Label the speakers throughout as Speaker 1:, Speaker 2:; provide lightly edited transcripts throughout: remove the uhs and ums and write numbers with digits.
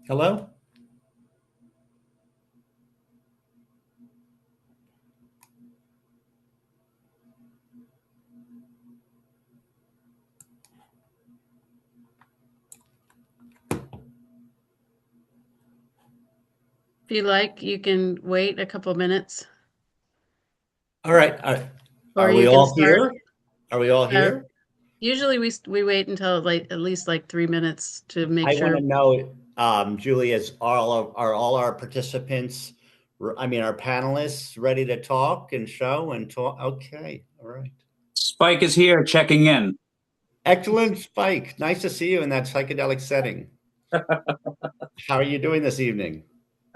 Speaker 1: Hello?
Speaker 2: If you like, you can wait a couple minutes
Speaker 1: All right. Are
Speaker 2: or
Speaker 1: we
Speaker 2: you can
Speaker 1: all
Speaker 2: start.
Speaker 1: here? Are we all
Speaker 2: Uh,
Speaker 1: here?
Speaker 2: Usually we wait until like at least like 3 minutes to make
Speaker 1: I want
Speaker 2: sure.
Speaker 1: to know, Julie, are all our participants, I mean, our panelists ready to talk and show and talk? Okay. All right.
Speaker 3: Spike is here checking in.
Speaker 1: Excellent, Spike. Nice to see you in that psychedelic setting. How are you doing this evening?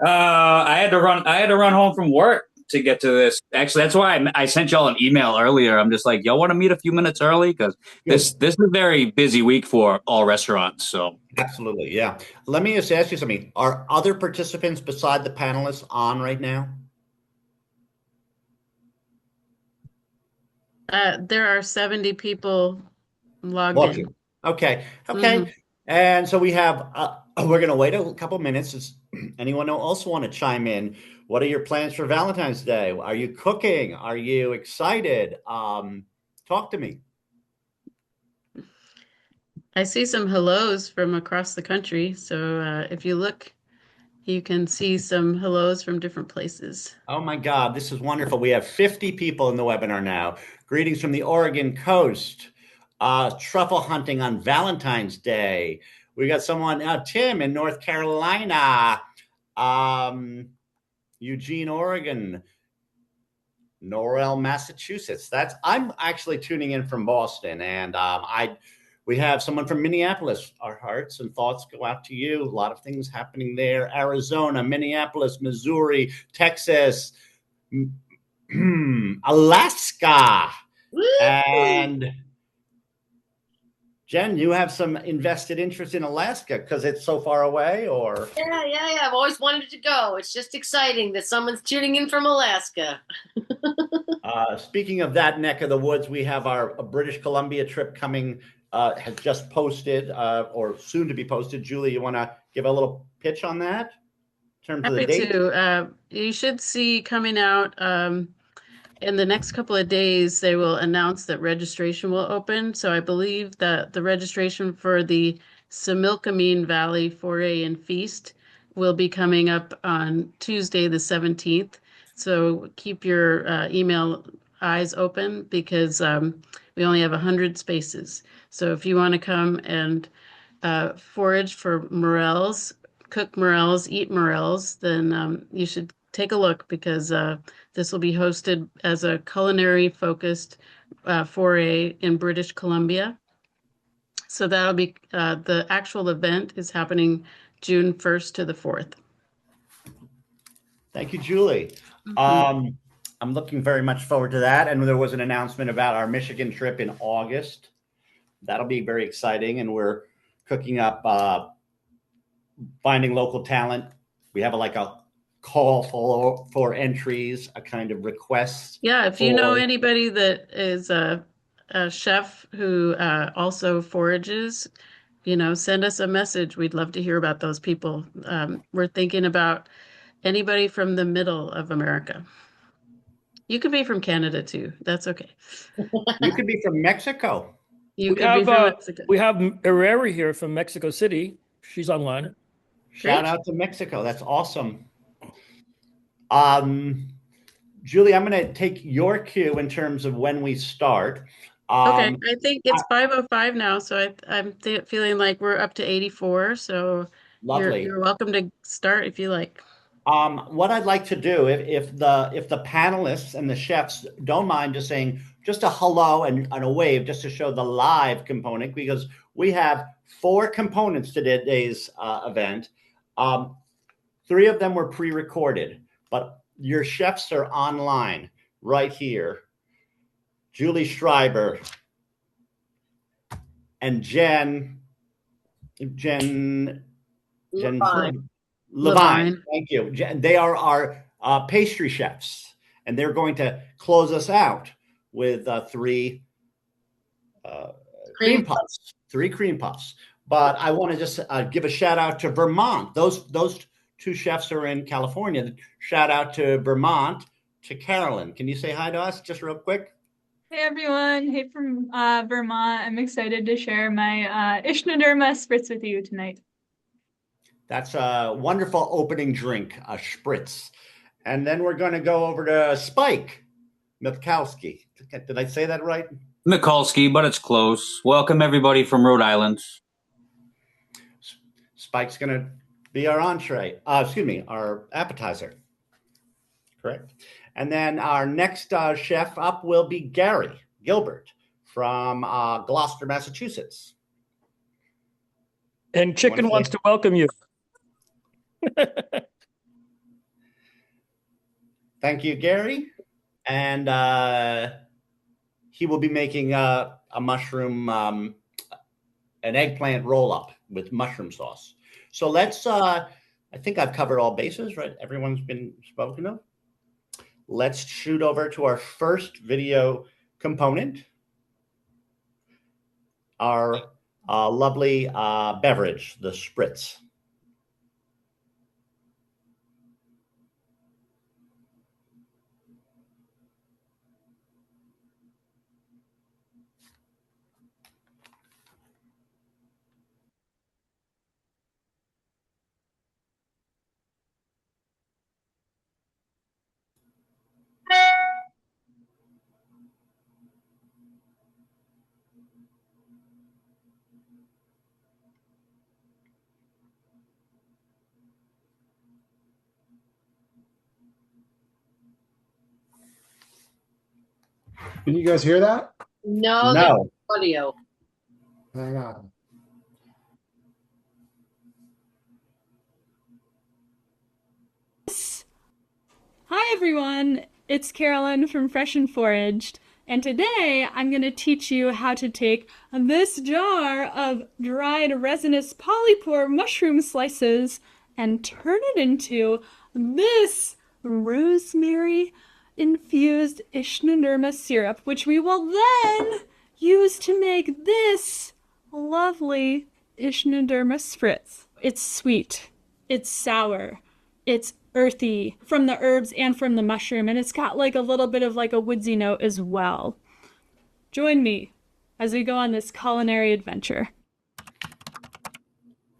Speaker 3: I had to run home from work to get to this. Actually, that's why I sent y'all an email earlier. I'm just like, y'all want to meet a few minutes early because this
Speaker 1: Good.
Speaker 3: this is a very busy week for all restaurants. So
Speaker 1: Absolutely. Yeah. Let me just ask you something. Are other participants beside the panelists on right now?
Speaker 2: There are 70 people logged
Speaker 1: Watching.
Speaker 2: in.
Speaker 1: Okay.
Speaker 2: Hmm.
Speaker 1: Okay. And so we have, we're going to wait a couple minutes. Does anyone else want to chime in? What are your plans for Valentine's Day? Are you cooking? Are you excited? Talk to me.
Speaker 2: I see some hellos from across the country. So if you look, you can see some hellos from different places.
Speaker 1: Oh my God, this is wonderful. We have 50 people in the webinar now. Greetings from the Oregon coast. Truffle hunting on Valentine's Day. We got someone, Tim in North Carolina, um, Eugene, Oregon, Norwell, Massachusetts. I'm actually tuning in from Boston, and we have someone from Minneapolis. Our hearts and thoughts go out to you. A lot of things happening there. Arizona, Minneapolis, Missouri, Texas, Alaska,
Speaker 4: Woo!
Speaker 1: and Jen, you have some invested interest in Alaska because it's so far away, or
Speaker 4: Yeah. I've always wanted to go. It's just exciting that someone's tuning in from Alaska.
Speaker 1: speaking of that neck of the woods, we have our British Columbia trip coming. Has just posted or soon to be posted. Julie, you want to give a little pitch on that in terms of the
Speaker 2: Happy
Speaker 1: date?
Speaker 2: to. You should see coming out in the next couple of days, they will announce that registration will open. So I believe that the registration for the Similkameen Valley Foray and Feast will be coming up on Tuesday, the 17th. So keep your email eyes open because we only have 100 spaces. So if you want to come and forage for morels, cook morels, eat morels, then you should take a look because this will be hosted as a culinary focused foray in British Columbia. So that'll be the actual event is happening June 1st to the 4th.
Speaker 1: Thank you, Julie.
Speaker 2: Mhm.
Speaker 1: I'm looking very much forward to that. And there was an announcement about our Michigan trip in August. That'll be very exciting. And we're cooking up finding local talent. We have like a call for entries, a kind of request
Speaker 2: Yeah, if you know
Speaker 1: for.
Speaker 2: anybody that is a chef who also forages, send us a message. We'd love to hear about those people. We're thinking about anybody from the middle of America. You could be from Canada too. That's okay.
Speaker 1: You could be from Mexico.
Speaker 2: You
Speaker 5: We
Speaker 2: could be
Speaker 5: have
Speaker 2: from
Speaker 5: uh
Speaker 2: Mexico.
Speaker 5: we have Herrera here from Mexico City. She's online.
Speaker 1: Shout
Speaker 2: Great.
Speaker 1: out to Mexico. That's awesome. Um, Julie, I'm going to take your cue in terms of when we start.
Speaker 2: Okay,
Speaker 1: Um,
Speaker 2: I think it's 5:05 now, so I'm th feeling like we're up to 84. So
Speaker 1: Lovely.
Speaker 2: you're welcome to start if you like.
Speaker 1: What I'd like to do, if the panelists and the chefs don't mind, just saying just a hello and a wave, just to show the live component, because we have four components to today's event. Um, Three of them were pre-recorded, but your chefs are online right here. Julie Schreiber and Jen
Speaker 4: Fine.
Speaker 1: Levine.
Speaker 2: Levine.
Speaker 1: Thank you. They are our pastry chefs, and they're going to close us out with three
Speaker 4: Cream
Speaker 1: cream puffs. Three cream puffs. But I want to just give a shout out to Vermont. Those two chefs are in California. Shout out to Vermont, to Carolyn. Can you say hi to us just real quick?
Speaker 6: Hey everyone, hey from Vermont. I'm excited to share my Ischnoderma spritz with you tonight.
Speaker 1: That's a wonderful opening drink, a spritz. And then we're going to go over to Spike Mikulski. Did I say that right?
Speaker 3: Mikulski, but it's close. Welcome everybody from Rhode Island.
Speaker 1: Spike's going to be our entree. Our appetizer. Correct. And then our next chef up will be Gilbert from Gloucester, Massachusetts.
Speaker 5: And Chicken wants to welcome you.
Speaker 1: Thank you, Gary. And he will be making a mushroom, an eggplant roll-up with mushroom sauce. So let's, I think I've covered all bases, right? Everyone's been spoken of. Let's shoot over to our first video component, our lovely beverage, the spritz.
Speaker 7: Can you guys hear that?
Speaker 4: No,
Speaker 1: No.
Speaker 4: that's audio.
Speaker 7: Hang on.
Speaker 6: Hi everyone, it's Carolyn from Fresh and Foraged, and today I'm going to teach you how to take this jar of dried resinous polypore mushroom slices and turn it into this rosemary infused Ischnoderma syrup, which we will then use to make this lovely Ischnoderma spritz. It's sweet, it's sour, it's earthy from the herbs and from the mushroom, and it's got like a little bit of like a woodsy note as well. Join me as we go on this culinary adventure.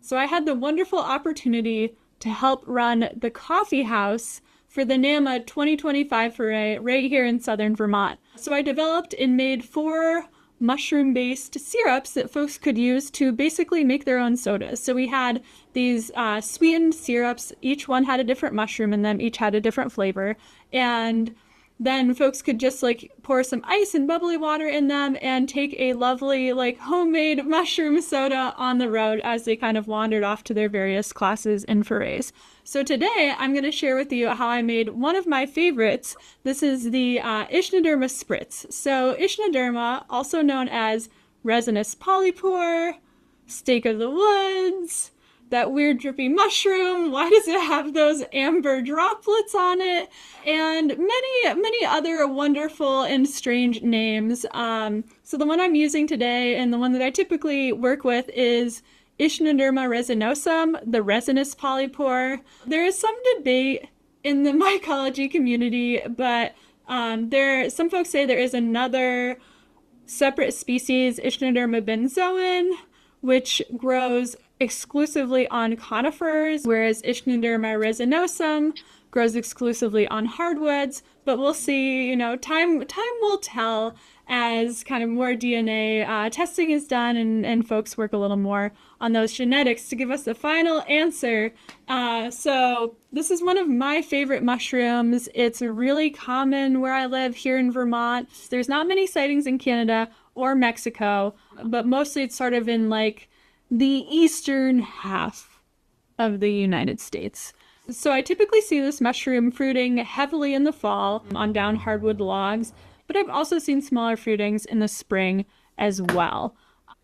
Speaker 6: So I had the wonderful opportunity to help run the coffee house for the NAMA 2025 foray right here in southern Vermont. So I developed and made 4 mushroom-based syrups that folks could use to basically make their own sodas. So we had these sweetened syrups. Each one had a different mushroom in them. Each had a different flavor. And then folks could just like pour some ice and bubbly water in them and take a lovely like homemade mushroom soda on the road as they kind of wandered off to their various classes and forays. So today I'm going to share with you how I made one of my favorites. This is the Ischnoderma spritz. So Ischnoderma, also known as resinous polypore, steak of the woods, that weird drippy mushroom, why does it have those amber droplets on it, and many other wonderful and strange names. So the one I'm using today and the one that I typically work with is Ischnoderma resinosum, the resinous polypore. There is some debate in the mycology community, but some folks say there is another separate species, Ischnoderma benzoin, which grows exclusively on conifers, whereas Ischnoderma resinosum grows exclusively on hardwoods. But we'll see, time will tell as kind of more DNA testing is done and folks work a little more on those genetics to give us the final answer. So this is one of my favorite mushrooms. It's really common where I live here in Vermont. There's not many sightings in Canada or Mexico, but mostly it's sort of in like the eastern half of the United States. So I typically see this mushroom fruiting heavily in the fall on down hardwood logs, but I've also seen smaller fruitings in the spring as well.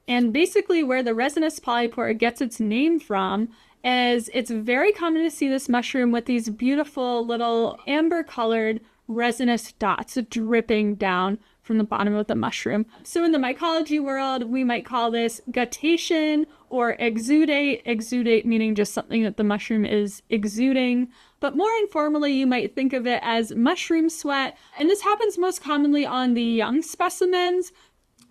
Speaker 6: And basically where the resinous polypore gets its name from is it's very common to see this mushroom with these beautiful little amber colored resinous dots dripping down from the bottom of the mushroom. So in the mycology world, we might call this guttation or exudate, exudate meaning just something that the mushroom is exuding. But more informally, you might think of it as mushroom sweat. And this happens most commonly on the young specimens.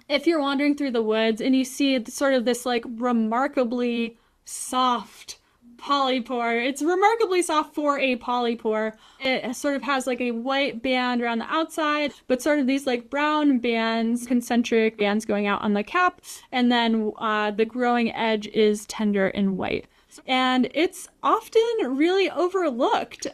Speaker 6: If you're wandering through the woods and you see sort of this like remarkably soft polypore, it's remarkably soft for a polypore. It sort of has like a white band around the outside, but sort of these like brown bands, concentric bands going out on the cap. And then the growing edge is tender and white. And it's often really overlooked.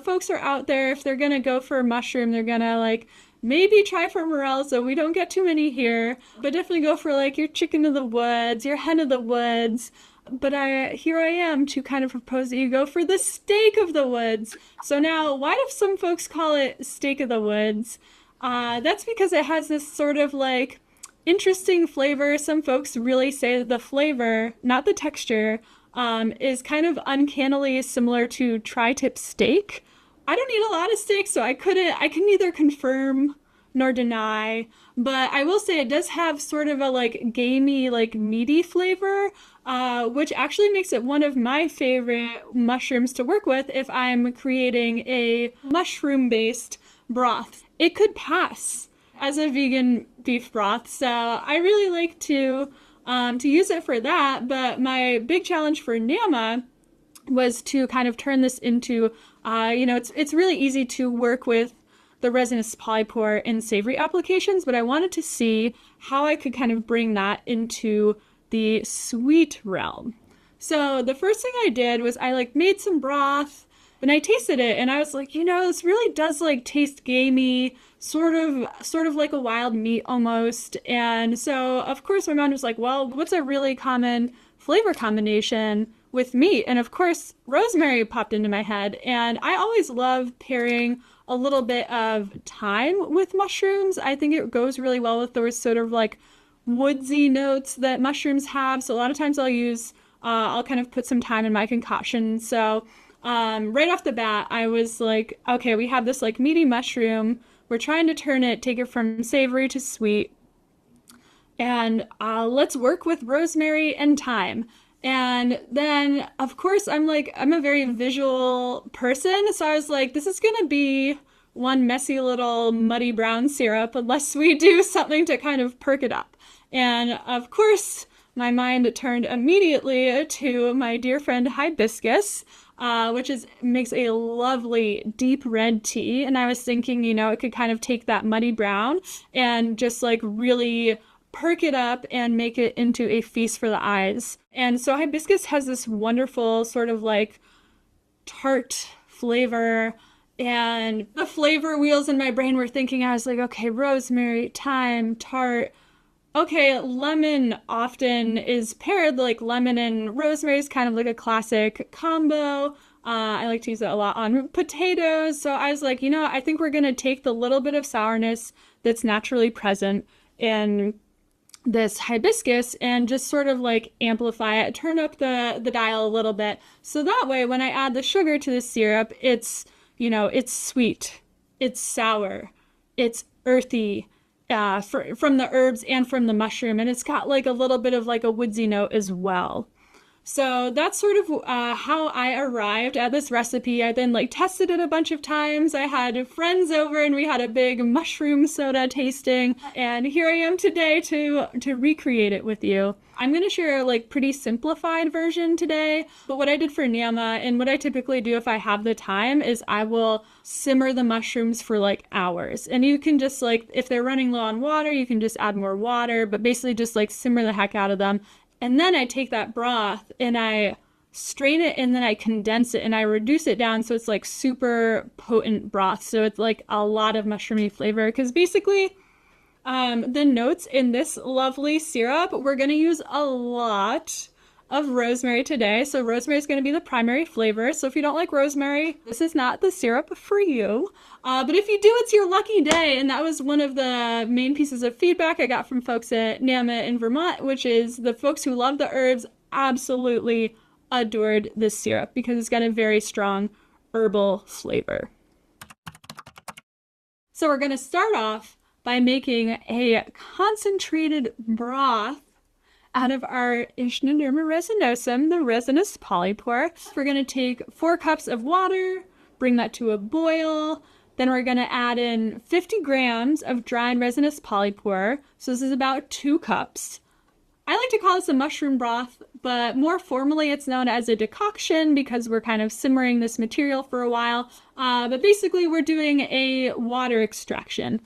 Speaker 6: Folks are out there, if they're going to go for a mushroom, they're going to like maybe try for morels, so we don't get too many here, but definitely go for like your chicken of the woods, your hen of the woods. But here I am to kind of propose that you go for the steak of the woods. So now, why do some folks call it steak of the woods? That's because it has this sort of like interesting flavor. Some folks really say that the flavor, not the texture, is kind of uncannily similar to tri-tip steak. I don't eat a lot of steak, so I can neither confirm nor deny, but I will say it does have sort of a like gamey, like meaty flavor, which actually makes it one of my favorite mushrooms to work with if I'm creating a mushroom-based broth. It could pass as a vegan beef broth, so I really like to use it for that. But my big challenge for Nama was to kind of turn this into, it's really easy to work with the resinous polypore in savory applications, but I wanted to see how I could kind of bring that into the sweet realm. So the first thing I did was I like made some broth and I tasted it and I was like, this really does like taste gamey, sort of like a wild meat almost. And so of course my mom was like, well, what's a really common flavor combination with meat? And of course rosemary popped into my head, and I always love pairing a little bit of thyme with mushrooms. I think it goes really well with those sort of like woodsy notes that mushrooms have. So a lot of times I'll kind of put some thyme in my concoction. So right off the bat, I was like, okay, we have this like meaty mushroom. We're trying to take it from savory to sweet. And let's work with rosemary and thyme. And then, of course, I'm a very visual person. So I was like, this is going to be one messy little muddy brown syrup unless we do something to kind of perk it up. And of course, my mind turned immediately to my dear friend hibiscus, which makes a lovely deep red tea. And I was thinking, it could kind of take that muddy brown and just like really perk it up and make it into a feast for the eyes. And so hibiscus has this wonderful sort of like tart flavor, and the flavor wheels in my brain were thinking, I was like, okay, rosemary, thyme, tart. Okay, lemon often is paired, like lemon and rosemary is kind of like a classic combo. I like to use it a lot on potatoes. So I was like, I think we're going to take the little bit of sourness that's naturally present in this hibiscus and just sort of like amplify it, turn up the dial a little bit. So that way, when I add the sugar to the syrup, it's sweet, it's sour, it's earthy, from the herbs and from the mushroom. And it's got like a little bit of like a woodsy note as well. So that's sort of how I arrived at this recipe. I then like tested it a bunch of times. I had friends over and we had a big mushroom soda tasting. And here I am today to recreate it with you. I'm going to share a like pretty simplified version today. But what I did for Nama and what I typically do if I have the time is I will simmer the mushrooms for like hours. And you can just like, if they're running low on water, you can just add more water, but basically just like simmer the heck out of them. And then I take that broth and I strain it and then I condense it and I reduce it down so it's like super potent broth. So it's like a lot of mushroomy flavor, because basically the notes in this lovely syrup, we're going to use a lot of rosemary today. So rosemary is going to be the primary flavor. So if you don't like rosemary, this is not the syrup for you. But if you do, it's your lucky day. And that was one of the main pieces of feedback I got from folks at Nama in Vermont, which is the folks who love the herbs absolutely adored this syrup because it's got a very strong herbal flavor. So we're going to start off by making a concentrated broth out of our Ischnoderma resinosum, the resinous polypore. We're going to take 4 cups of water, bring that to a boil. Then we're going to add in 50 grams of dried resinous polypore. So this is about 2 cups. I like to call this a mushroom broth, but more formally it's known as a decoction because we're kind of simmering this material for a while. But basically we're doing a water extraction.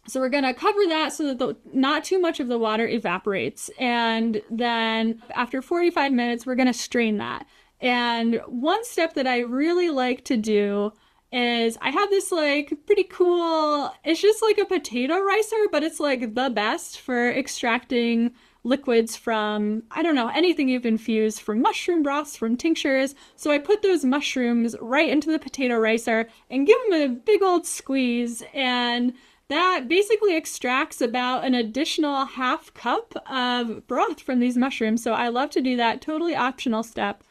Speaker 6: So we're going to cover that so that not too much of the water evaporates. And then after 45 minutes, we're going to strain that. And one step that I really like to do is I have this like pretty cool, it's just like a potato ricer, but it's like the best for extracting liquids from, I don't know, anything you've infused, from mushroom broths, from tinctures. So I put those mushrooms right into the potato ricer and give them a big old squeeze, and that basically extracts about an additional half cup of broth from these mushrooms. So I love to do that, totally optional step.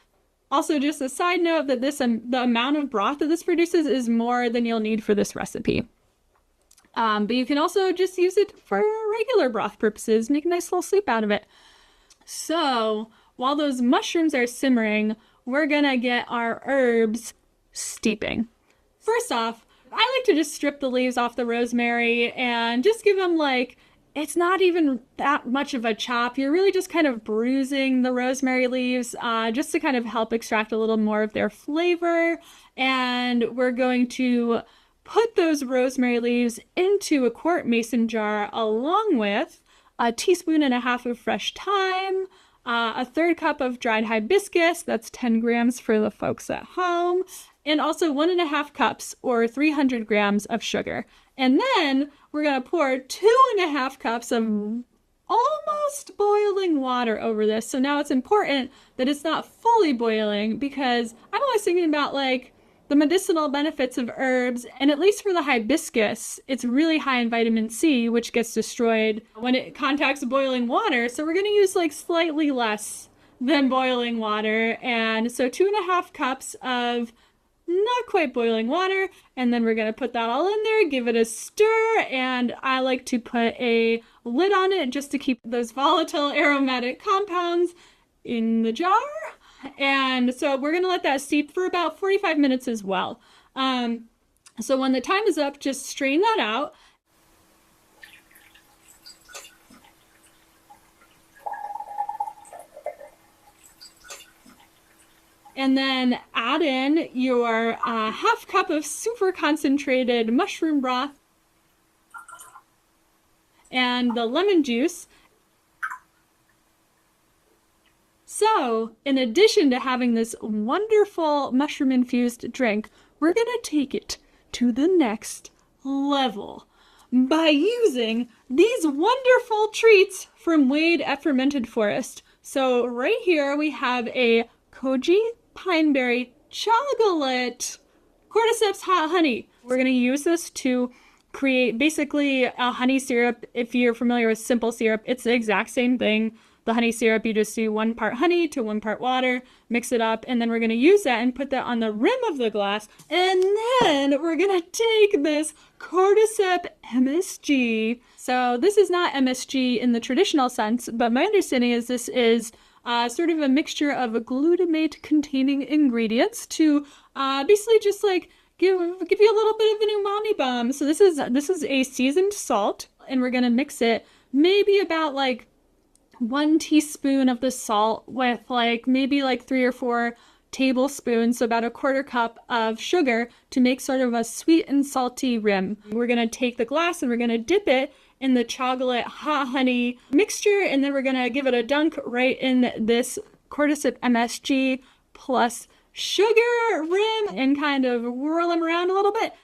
Speaker 6: Also, just a side note that the amount of broth that this produces is more than you'll need for this recipe. But you can also just use it for regular broth purposes, make a nice little soup out of it. So while those mushrooms are simmering, we're gonna get our herbs steeping. First off, I like to just strip the leaves off the rosemary and just give them like, it's not even that much of a chop. You're really just kind of bruising the rosemary leaves just to kind of help extract a little more of their flavor. And we're going to put those rosemary leaves into a quart mason jar along with a teaspoon and a half of fresh thyme, a 1/3 cup of dried hibiscus, that's 10 grams for the folks at home, and also 1.5 cups or 300 grams of sugar. And then we're going to pour 2.5 cups of almost boiling water over this. So now it's important that it's not fully boiling, because I'm always thinking about like the medicinal benefits of herbs, and at least for the hibiscus, it's really high in vitamin C, which gets destroyed when it contacts boiling water. So we're going to use like slightly less than boiling water. And so 2.5 cups of not quite boiling water, and then we're going to put that all in there, give it a stir, and I like to put a lid on it just to keep those volatile aromatic compounds in the jar. And so we're going to let that steep for about 45 minutes as well. So when the time is up, just strain that out. And then add in your half cup of super concentrated mushroom broth and the lemon juice. So, in addition to having this wonderful mushroom-infused drink, we're going to take it to the next level by using these wonderful treats from Wade at Fermented Forest. So, right here we have a koji pineberry chocolate cordyceps hot honey. We're going to use this to create basically a honey syrup. If you're familiar with simple syrup, it's the exact same thing. The honey syrup, you just do 1 part honey to 1 part water, mix it up, and then we're going to use that and put that on the rim of the glass. And then we're going to take this cordyceps MSG. So this is not MSG in the traditional sense, but my understanding is this is sort of a mixture of glutamate-containing ingredients to basically just like give you a little bit of an umami bomb. So this is a seasoned salt, and we're going to mix it maybe about like 1 teaspoon of the salt with like maybe like 3 or 4 tablespoons, so about 1/4 cup of sugar to make sort of a sweet and salty rim. We're going to take the glass and we're going to dip it in the chocolate hot honey mixture, and then we're going to give it a dunk right in this cordyceps MSG plus sugar rim and kind of whirl them around a little bit.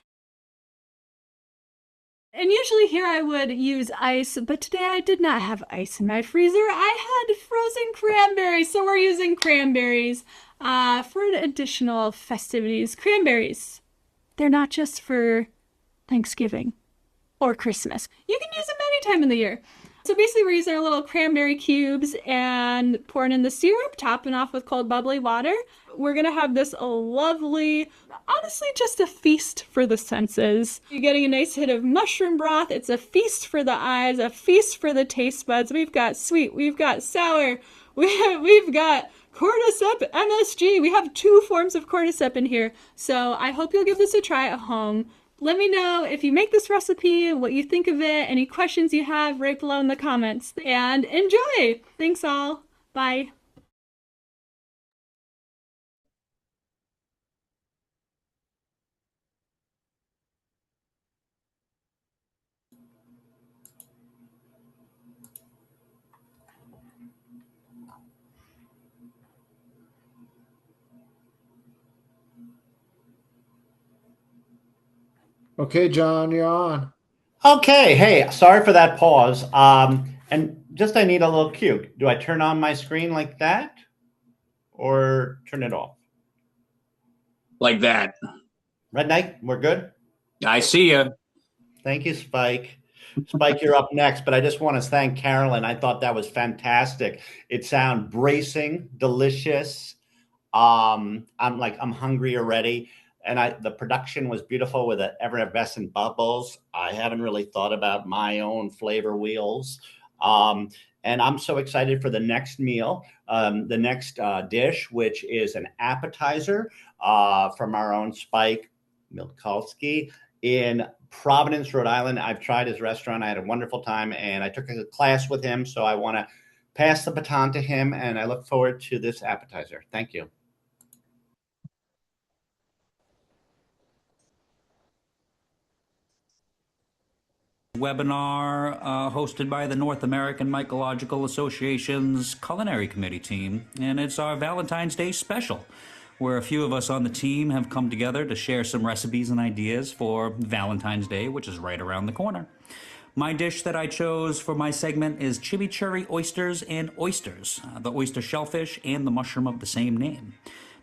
Speaker 6: And usually here I would use ice, but today I did not have ice in my freezer. I had frozen cranberries, so we're using cranberries for additional festivities. Cranberries, they're not just for Thanksgiving or Christmas. You can use them any time of the year. So basically we're using our little cranberry cubes and pouring in the syrup, topping off with cold bubbly water. We're gonna have this lovely, honestly just a feast for the senses. You're getting a nice hit of mushroom broth. It's a feast for the eyes, a feast for the taste buds. We've got sweet, we've got sour, we've got cordyceps MSG. We have 2 forms of cordyceps in here. So I hope you'll give this a try at home. Let me know if you make this recipe, what you think of it, any questions you have right below in the comments, and enjoy! Thanks all. Bye.
Speaker 7: Okay, John, you're on.
Speaker 1: Okay, hey, sorry for that pause. And just I need a little cue. Do I turn on my screen like that or turn it off?
Speaker 3: Like that.
Speaker 1: Red Knight, we're good?
Speaker 3: I see you.
Speaker 1: Thank you, Spike. Spike, you're up next, but I just want to thank Carolyn. I thought that was fantastic. It sounded bracing, delicious. I'm hungry already. And the production was beautiful with the effervescent bubbles. I haven't really thought about my own flavor wheels. And I'm so excited for the next meal, the next dish, which is an appetizer from our own Spike Mikulski in Providence, Rhode Island. I've tried his restaurant. I had a wonderful time, and I took a class with him. So I want to pass the baton to him, and I look forward to this appetizer. Thank you.
Speaker 3: Webinar hosted by the North American Mycological Association's Culinary Committee team, and it's our Valentine's Day special, where a few of us on the team have come together to share some recipes and ideas for Valentine's Day, which is right around the corner. My dish that I chose for my segment is chimichurri oysters and oysters, the oyster shellfish and the mushroom of the same name.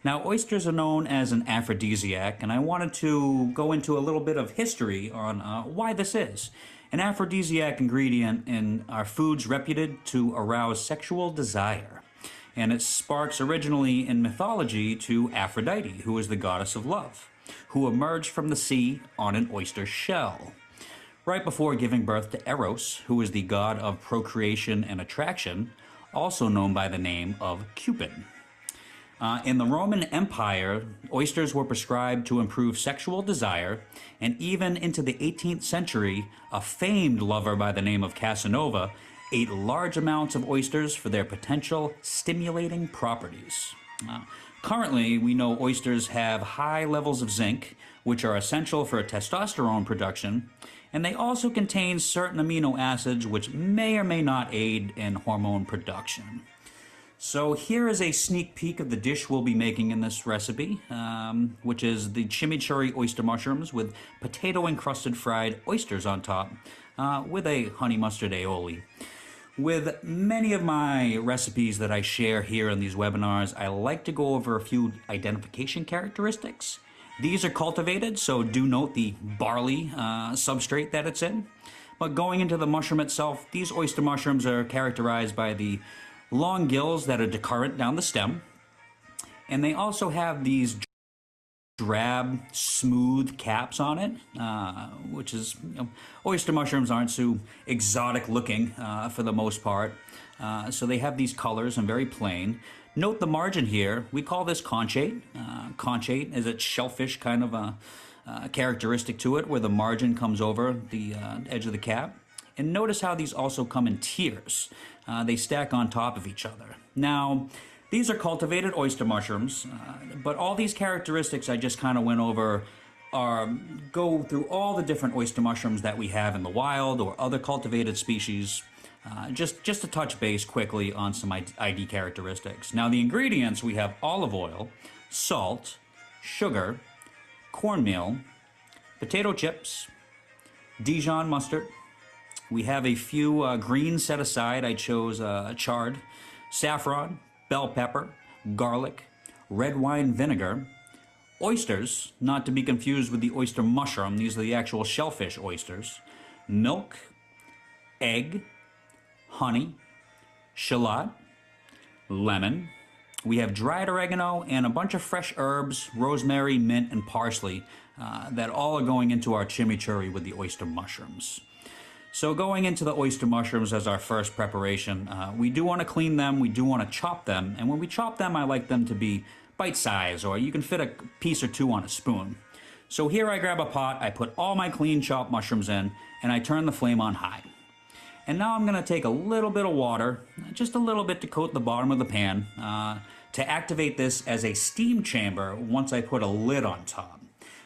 Speaker 3: Now, oysters are known as an aphrodisiac, and I wanted to go into a little bit of history on why this is. An aphrodisiac ingredient in our foods reputed to arouse sexual desire. And it sparks originally in mythology to Aphrodite, who is the goddess of love, who emerged from the sea on an oyster shell, right before giving birth to Eros, who is the god of procreation and attraction, also known by the name of Cupid. In the Roman Empire, oysters were prescribed to improve sexual desire, and even into the 18th century, a famed lover by the name of Casanova ate large amounts of oysters for their potential stimulating properties. Currently, we know oysters have high levels of zinc, which are essential for testosterone production, and they also contain certain amino acids which may or may not aid in hormone production. So here is a sneak peek of the dish we'll be making in this recipe, which is the chimichurri oyster mushrooms with potato-encrusted fried oysters on top, with a honey mustard aioli. With many of my recipes that I share here in these webinars, I like to go over a few identification characteristics. These are cultivated, so do note the barley substrate that it's in. But going into the mushroom itself, these oyster mushrooms are characterized by the long gills that are decurrent down the stem, and they also have these drab, smooth caps on it, which is, oyster mushrooms aren't so exotic looking for the most part, so they have these colors and very plain. Note the margin here. We call this concate. Concate is a shellfish kind of a characteristic to it, where the margin comes over the edge of the cap. And notice how these also come in tiers. They stack on top of each other. Now, these are cultivated oyster mushrooms, but all these characteristics I just kind of went over go through all the different oyster mushrooms that we have in the wild or other cultivated species, just to touch base quickly on some ID characteristics. Now, the ingredients, we have olive oil, salt, sugar, cornmeal, potato chips, Dijon mustard. We have a few greens set aside. I chose chard, saffron, bell pepper, garlic, red wine vinegar, oysters, not to be confused with the oyster mushroom. These are the actual shellfish oysters, milk, egg, honey, shallot, lemon. We have dried oregano and a bunch of fresh herbs, rosemary, mint, and parsley that all are going into our chimichurri with the oyster mushrooms. So going into the oyster mushrooms as our first preparation, we do want to clean them, we do want to chop them, and when we chop them, I like them to be bite-sized, or you can fit a piece or two on a spoon. So here I grab a pot, I put all my clean chopped mushrooms in, and I turn the flame on high. And now I'm going to take a little bit of water, just a little bit to coat the bottom of the pan, to activate this as a steam chamber once I put a lid on top.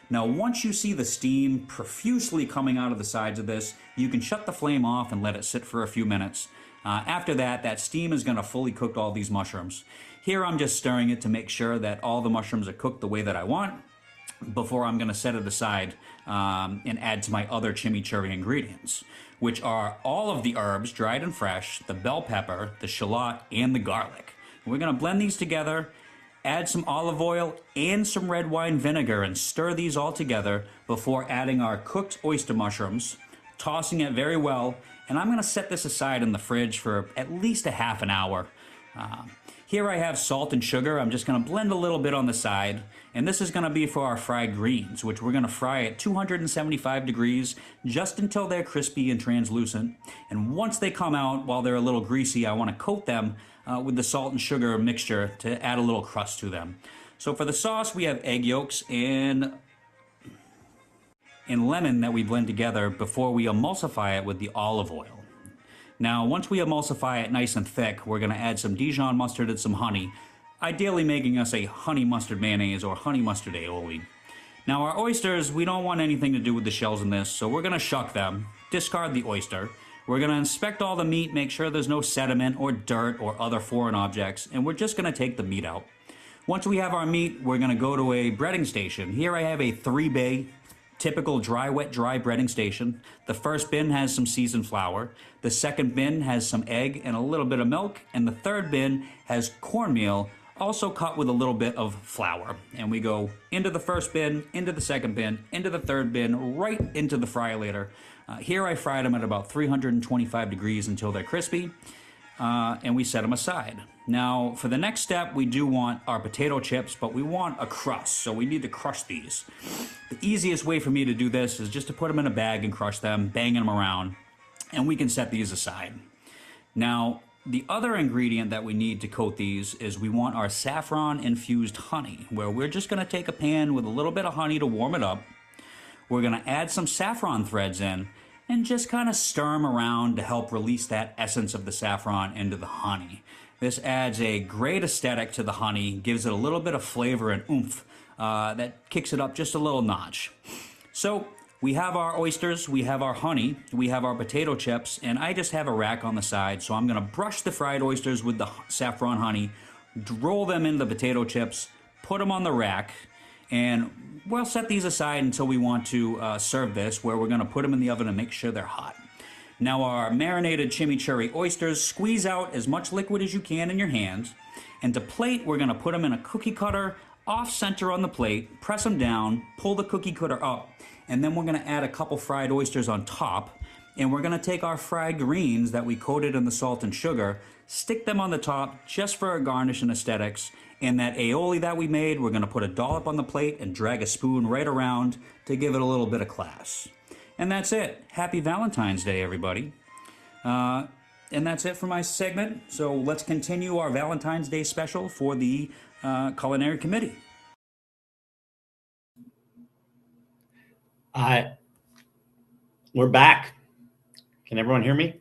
Speaker 3: Now, once you see the steam profusely coming out of the sides of this, you can shut the flame off and let it sit for a few minutes. After that, that steam is going to fully cook all these mushrooms. Here I'm just stirring it to make sure that all the mushrooms are cooked the way that I want before I'm going to set it aside and add to my other chimichurri ingredients, which are all of the herbs, dried and fresh, the bell pepper, the shallot, and the garlic. We're going to blend these together, add some olive oil and some red wine vinegar, and stir these all together before adding our cooked oyster mushrooms, tossing it very well, and I'm going to set this aside in the fridge for at least a half an hour. Here I have salt and sugar. I'm just going to blend a little bit on the side, and this is going to be for our fried greens, which we're going to fry at 275 degrees just until they're crispy and translucent. And once they come out, while they're a little greasy, I want to coat them with the salt and sugar mixture to add a little crust to them. So for the sauce, we have egg yolks and lemon that we blend together before we emulsify it with the olive oil. Now, once we emulsify it nice and thick, we're going to add some Dijon mustard and some honey, ideally making us a honey mustard mayonnaise or honey mustard aioli. Now, our oysters, we don't want anything to do with the shells in this, so we're going to shuck them, discard the oyster. We're going to inspect all the meat, make sure there's no sediment or dirt or other foreign objects, and we're just going to take the meat out. Once we have our meat, we're going to go to a breading station. Here I have a 3-bay typical dry, wet, dry breading station. The first bin has some seasoned flour. The second bin has some egg and a little bit of milk. And the third bin has cornmeal, also cut with a little bit of flour. And we go into the first bin, into the second bin, into the third bin, right into the fryer-later. Here I fried them at about 325 degrees until they're crispy. And we set them aside. Now, for the next step, we do want our potato chips, but we want a crust, so we need to crush these. The easiest way for me to do this is just to put them in a bag and crush them, banging them around, and we can set these aside. Now, the other ingredient that we need to coat these is we want our saffron-infused honey, where we're just going to take a pan with a little bit of honey to warm it up. We're going to add some saffron threads in, and just kind of stir them around to help release that essence of the saffron into the honey. This adds a great aesthetic to the honey, gives it a little bit of flavor and oomph that kicks it up just a little notch. So we have our oysters, we have our honey, we have our potato chips, and I just have a rack on the side, so I'm going to brush the fried oysters with the saffron honey, roll them into the potato chips, put them on the rack, and we'll set these aside until we want to serve this, where we're going to put them in the oven and make sure they're hot. Now our marinated chimichurri oysters, squeeze out as much liquid as you can in your hands, and to plate, we're going to put them in a cookie cutter, off-center on the plate, press them down, pull the cookie cutter up, and then we're going to add a couple fried oysters on top, and we're going to take our fried greens that we coated in the salt and sugar, stick them on the top just for a garnish and aesthetics, and that aioli that we made, we're going to put a dollop on the plate and drag a spoon right around to give it a little bit of class. And that's it. Happy Valentine's Day, everybody. And that's it for my segment. So let's continue our Valentine's Day special for the Culinary Committee.
Speaker 1: We're back. Can everyone hear me?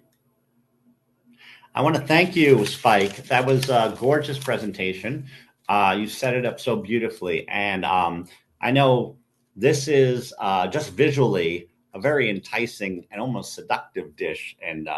Speaker 1: I want to thank you, Spike. That was a gorgeous presentation. You set it up so beautifully. And I know this is just visually a very enticing and almost seductive dish. And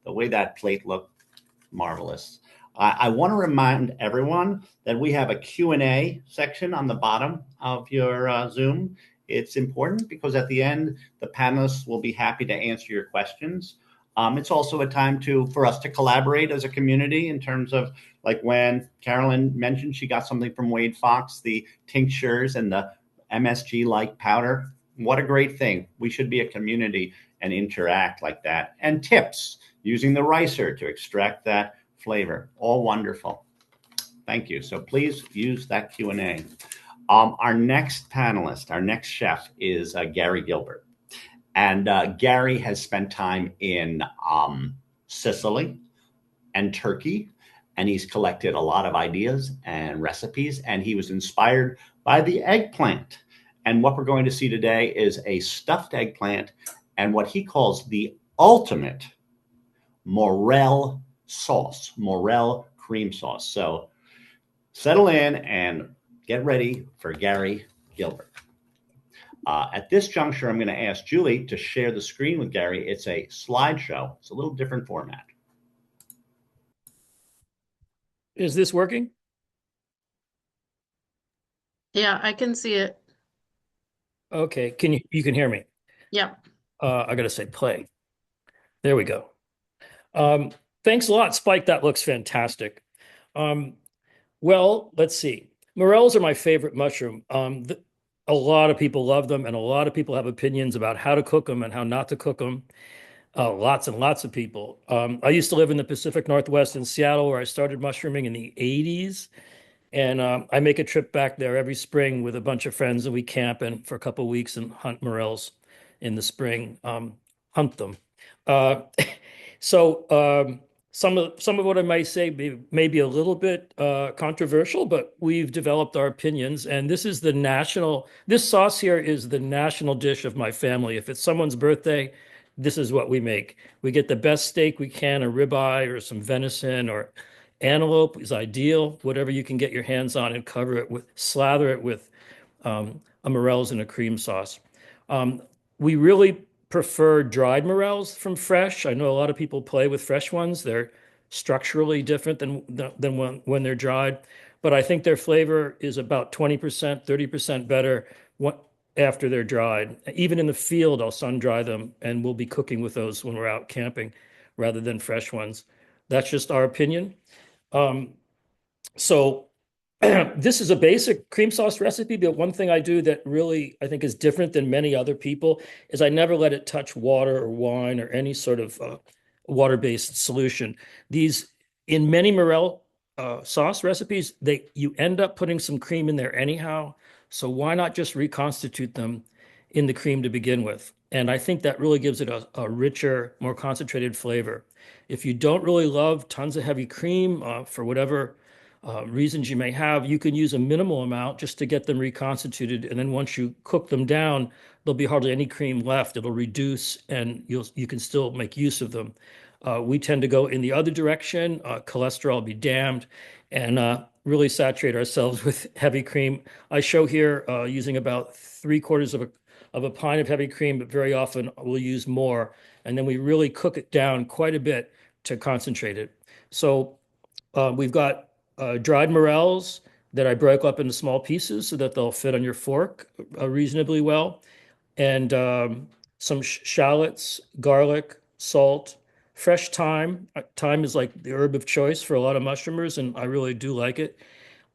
Speaker 1: the way that plate looked, marvelous. I want to remind everyone that we have a Q&A section on the bottom of your Zoom. It's important because at the end, the panelists will be happy to answer your questions. It's also a time for us to collaborate as a community in terms of, like when Carolyn mentioned she got something from Wade Fox, the tinctures and the MSG-like powder. What a great thing. We should be a community and interact like that. And tips. using the ricer to extract that flavor. All wonderful. Thank you. So please use that Q&A. Our next panelist, our next chef is Gary Gilbert. And Gary has spent time in Sicily and Turkey, and he's collected a lot of ideas and recipes, and he was inspired by the eggplant. And what we're going to see today is a stuffed eggplant and what he calls the ultimate morel sauce, morel cream sauce. So settle in and get ready for Gary Gilbert. At this juncture, I'm going to ask Julie to share the screen with Gary. It's a slideshow. It's a little different format.
Speaker 5: Is this working?
Speaker 2: Yeah, I can see it.
Speaker 5: Okay. You can hear me?
Speaker 2: Yeah.
Speaker 5: I got to say play. There we go. Thanks a lot, Spike. That looks fantastic. Well, let's see. Morels are my favorite mushroom. A lot of people love them, and a lot of people have opinions about how to cook them and how not to cook them. Lots and lots of people. I used to live in the Pacific Northwest in Seattle, where I started mushrooming in the 80s. And I make a trip back there every spring with a bunch of friends, and we camp in for a couple of weeks and hunt morels in the spring, hunt them. So some of what I might say may be a little bit controversial, but we've developed our opinions. And this sauce here is the national dish of my family. If it's someone's birthday, this is what we make. We get the best steak we can, a ribeye or some venison or antelope is ideal, whatever you can get your hands on, and slather it with a morels and a cream sauce. We really prefer dried morels from fresh. I know a lot of people play with fresh ones. They're structurally different than when they're dried, but I think their flavor is about 20%, 30% better after they're dried. Even in the field, I'll sun dry them, and we'll be cooking with those when we're out camping rather than fresh ones. That's just our opinion. So this is a basic cream sauce recipe, but one thing I do that really I think is different than many other people is I never let it touch water or wine or any sort of water-based solution. In many morel sauce recipes, you end up putting some cream in there anyhow. So why not just reconstitute them in the cream to begin with? And I think that really gives it a richer, more concentrated flavor. If you don't really love tons of heavy cream for whatever reasons you may have, you can use a minimal amount just to get them reconstituted. And then once you cook them down, there'll be hardly any cream left. It'll reduce and you can still make use of them. We tend to go in the other direction, cholesterol be damned, and really saturate ourselves with heavy cream. I show here using about 3/4 of a pint of heavy cream, but very often we'll use more. And then we really cook it down quite a bit to concentrate it. So we've got dried morels that I break up into small pieces so that they'll fit on your fork reasonably well. And some shallots, garlic, salt, fresh thyme. Thyme is like the herb of choice for a lot of mushroomers, and I really do like it.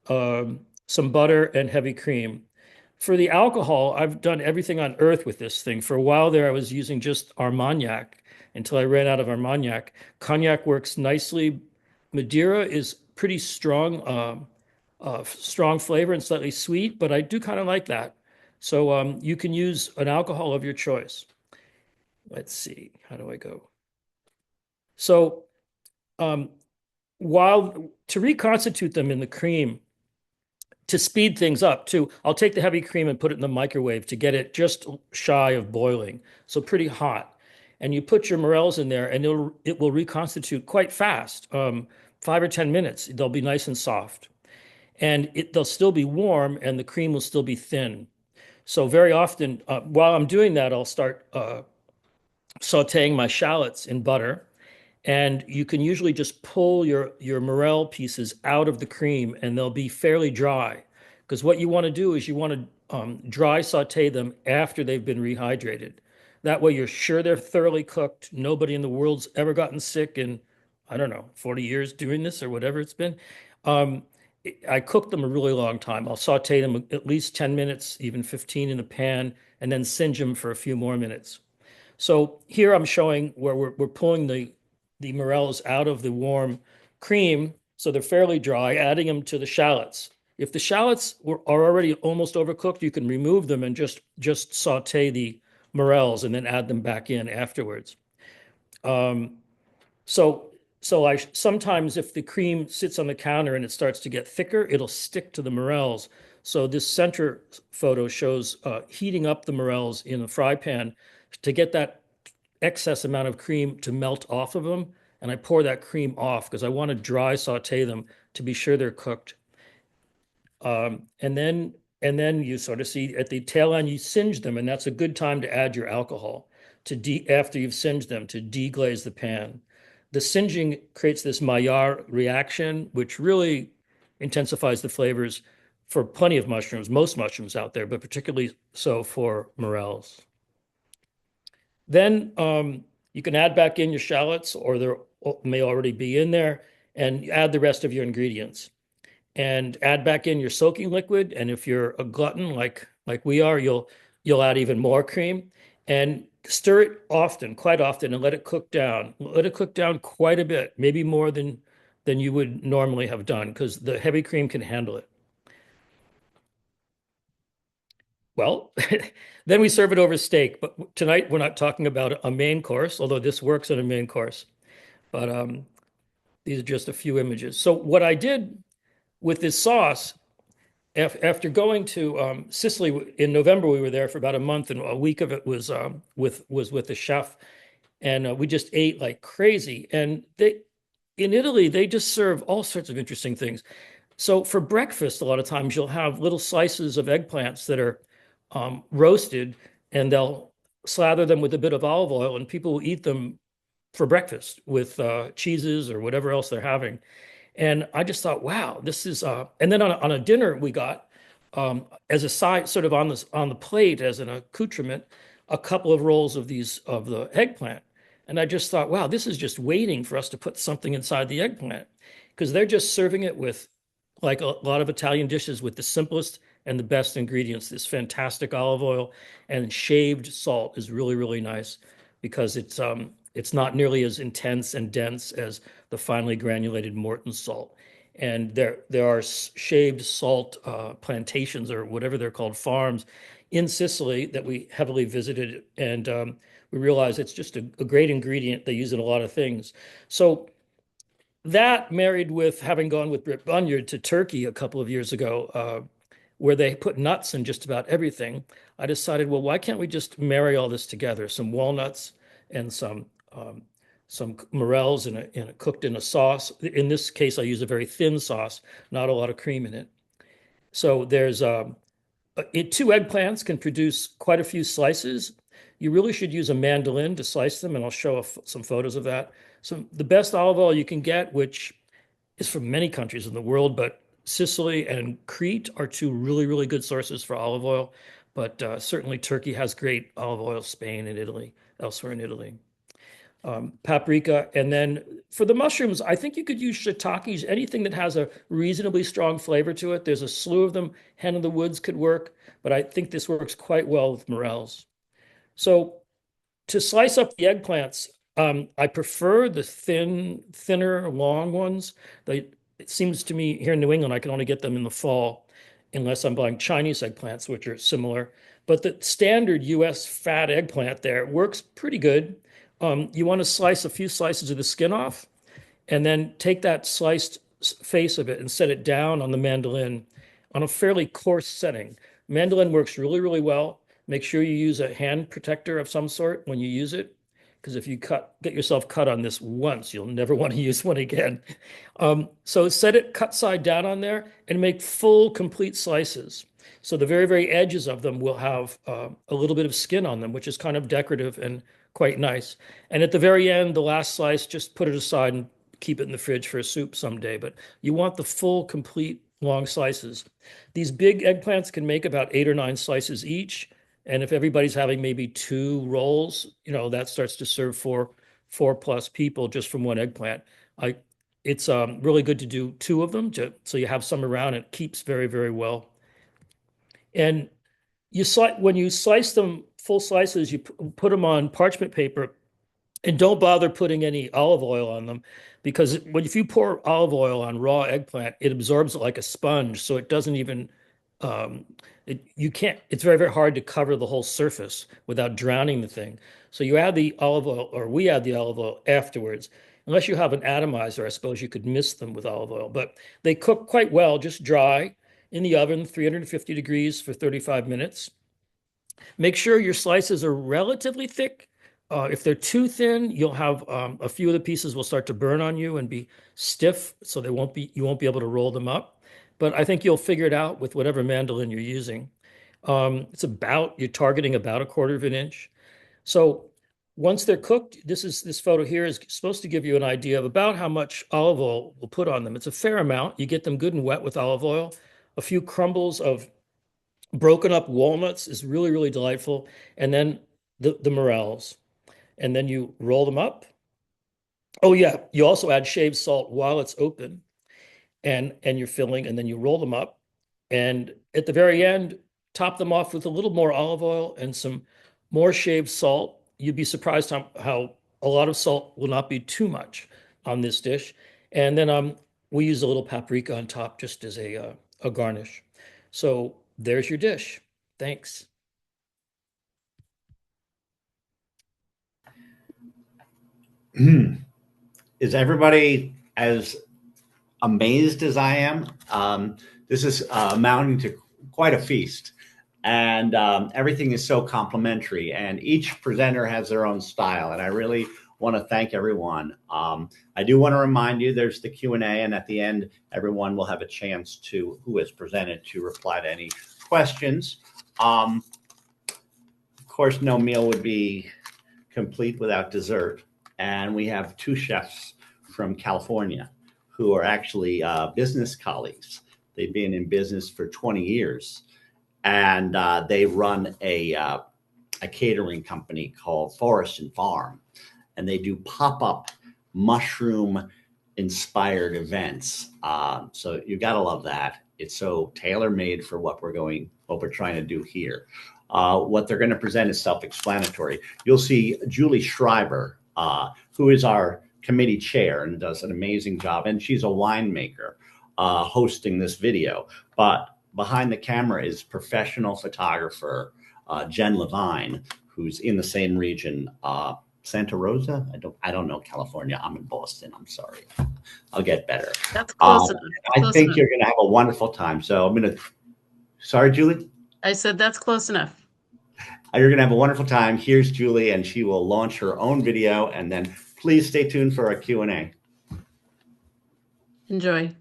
Speaker 5: Some butter and heavy cream. For the alcohol, I've done everything on earth with this thing. For a while there, I was using just Armagnac until I ran out of Armagnac. Cognac works nicely. Madeira is pretty strong, strong flavor and slightly sweet, but I do kind of like that. So you can use an alcohol of your choice. Let's see, how do I go? So to reconstitute them in the cream, to speed things up too, I'll take the heavy cream and put it in the microwave to get it just shy of boiling, so pretty hot. And you put your morels in there, and it will reconstitute quite fast. 5 or 10 minutes, they'll be nice and soft. And they'll still be warm, and the cream will still be thin. So very often, while I'm doing that, I'll start sauteing my shallots in butter. And you can usually just pull your morel pieces out of the cream, and they'll be fairly dry. Because what you want to do is you want to dry saute them after they've been rehydrated. That way you're sure they're thoroughly cooked. Nobody in the world's ever gotten sick in, I don't know, 40 years doing this or whatever it's been. I cook them a really long time. I'll saute them at least 10 minutes, even 15 in a pan, and then singe them for a few more minutes. So here I'm showing where we're pulling the the morels out of the warm cream, so they're fairly dry, adding them to the shallots. If the shallots are already almost overcooked, you can remove them and just saute the morels and then add them back in afterwards. Um, so I sometimes, if the cream sits on the counter and it starts to get thicker, it'll stick to the morels. So this center photo shows heating up the morels in a fry pan to get that excess amount of cream to melt off of them. And I pour that cream off because I want to dry saute them to be sure they're cooked. And then you sort of see at the tail end, you singe them, and that's a good time to add your alcohol after you've singed them to deglaze the pan. The singeing creates this Maillard reaction, which really intensifies the flavors for plenty of mushrooms, most mushrooms out there, but particularly so for morels. Then you can add back in your shallots, or there may already be in there, and add the rest of your ingredients. And add back in your soaking liquid. And if you're a glutton like we are, you'll add even more cream and stir it often, quite often, and let it cook down. Let it cook down quite a bit, maybe more than you would normally have done, because the heavy cream can handle it. Well, then we serve it over steak. But tonight we're not talking about a main course, although this works on a main course. But these are just a few images. So what I did with this sauce, after going to Sicily in November, we were there for about a month, and a week of it was with the chef, and we just ate like crazy. And in Italy, they just serve all sorts of interesting things. So for breakfast, a lot of times you'll have little slices of eggplants that are roasted, and they'll slather them with a bit of olive oil, and people will eat them for breakfast with cheeses or whatever else they're having. And I just thought, wow, this is. And then on a dinner we got as a side, sort of on the plate as an accoutrement, a couple of rolls of the eggplant. And I just thought, wow, this is just waiting for us to put something inside the eggplant, because they're just serving it with, like a lot of Italian dishes, with the simplest and the best ingredients. This fantastic olive oil and shaved salt is really, really nice, because it's not nearly as intense and dense as the finely granulated Morton salt. And there are shaved salt plantations, or whatever they're called, farms in Sicily that we heavily visited. And we realized it's just a great ingredient. They use it in a lot of things. So that, married with having gone with Britt Bunyard to Turkey a couple of years ago, where they put nuts in just about everything, I decided, well, why can't we just marry all this together? Some walnuts and some morels cooked in a sauce. In this case, I use a very thin sauce, not a lot of cream in it. So there's two eggplants can produce quite a few slices. You really should use a mandolin to slice them, and I'll show some photos of that. So the best olive oil you can get, which is from many countries in the world, but Sicily and Crete are two really, really good sources for olive oil. But certainly Turkey has great olive oil, Spain and Italy, elsewhere in Italy. Paprika. And then for the mushrooms, I think you could use shiitakes, anything that has a reasonably strong flavor to it. There's a slew of them. Hen of the woods could work, but I think this works quite well with morels. So to slice up the eggplants, I prefer the thinner, long ones. It seems to me here in New England, I can only get them in the fall, unless I'm buying Chinese eggplants, which are similar. But the standard US fat eggplant there works pretty good. You want to slice a few slices of the skin off, and then take that sliced face of it and set it down on the mandolin on a fairly coarse setting. Mandolin works really, really well. Make sure you use a hand protector of some sort when you use it, because if you get yourself cut on this once, you'll never want to use one again. So set it cut side down on there and make full, complete slices. So the very, very edges of them will have a little bit of skin on them, which is kind of decorative and quite nice. And at the very end, the last slice, just put it aside and keep it in the fridge for a soup someday. But you want the full, complete, long slices. These big eggplants can make about 8 or 9 slices each. And if everybody's having maybe 2 rolls, that starts to serve for 4+ people just from one eggplant. It's really good to do 2 of them, so you have some around. It keeps very, very well. And when you slice them full slices, you put them on parchment paper And don't bother putting any olive oil on them because if you pour olive oil on raw eggplant, it absorbs it like a sponge. So it doesn't even, um, you can't, it's very, very hard to cover the whole surface without drowning the thing. So you add the olive oil, or we add the olive oil afterwards. Unless you have an atomizer, I suppose you could mist them with olive oil, but they cook quite well, just dry in the oven, 350 degrees for 35 minutes. Make sure your slices are relatively thick. If they're too thin, you'll have a few of the pieces will start to burn on you and be stiff, so you won't be able to roll them up. But I think you'll figure it out with whatever mandolin you're using. You're targeting about a quarter of an inch. So once they're cooked, this photo here is supposed to give you an idea of about how much olive oil we'll put on them. It's a fair amount. You get them good and wet with olive oil. A few crumbles of broken up walnuts is really, really delightful. And then the morels. And then you roll them up. Oh yeah, you also add shaved salt while it's open and you're filling, and then you roll them up. And at the very end, top them off with a little more olive oil and some more shaved salt. You'd be surprised how a lot of salt will not be too much on this dish. And then we use a little paprika on top just as a garnish. So there's your dish. Thanks.
Speaker 1: Is everybody as amazed as I am? This is amounting to quite a feast, and everything is so complimentary, and each presenter has their own style, and I really want to thank everyone. I do want to remind you there's the Q&A, and at the end, everyone will have a chance who has presented to reply to any questions. Of course, no meal would be complete without dessert. And we have two chefs from California who are actually business colleagues. They've been in business for 20 years. And they run a catering company called Forest and Farm. And they do pop-up mushroom-inspired events. So you got to love that. It's so tailor-made for what we're trying to do here. What they're going to present is self-explanatory. You'll see Julie Schreiber, who is our committee chair and does an amazing job. And she's a winemaker hosting this video. But behind the camera is professional photographer Jen Levine, who's in the same region, Santa Rosa. I don't know California. I'm in Boston. I'm sorry. I'll get better.
Speaker 2: That's close enough.
Speaker 1: I think you're going to have a wonderful time. So sorry, Julie?
Speaker 2: I said that's close enough.
Speaker 1: You're going to have a wonderful time. Here's Julie, and she will launch her own video. And then please stay tuned for our Q&A.
Speaker 2: Enjoy.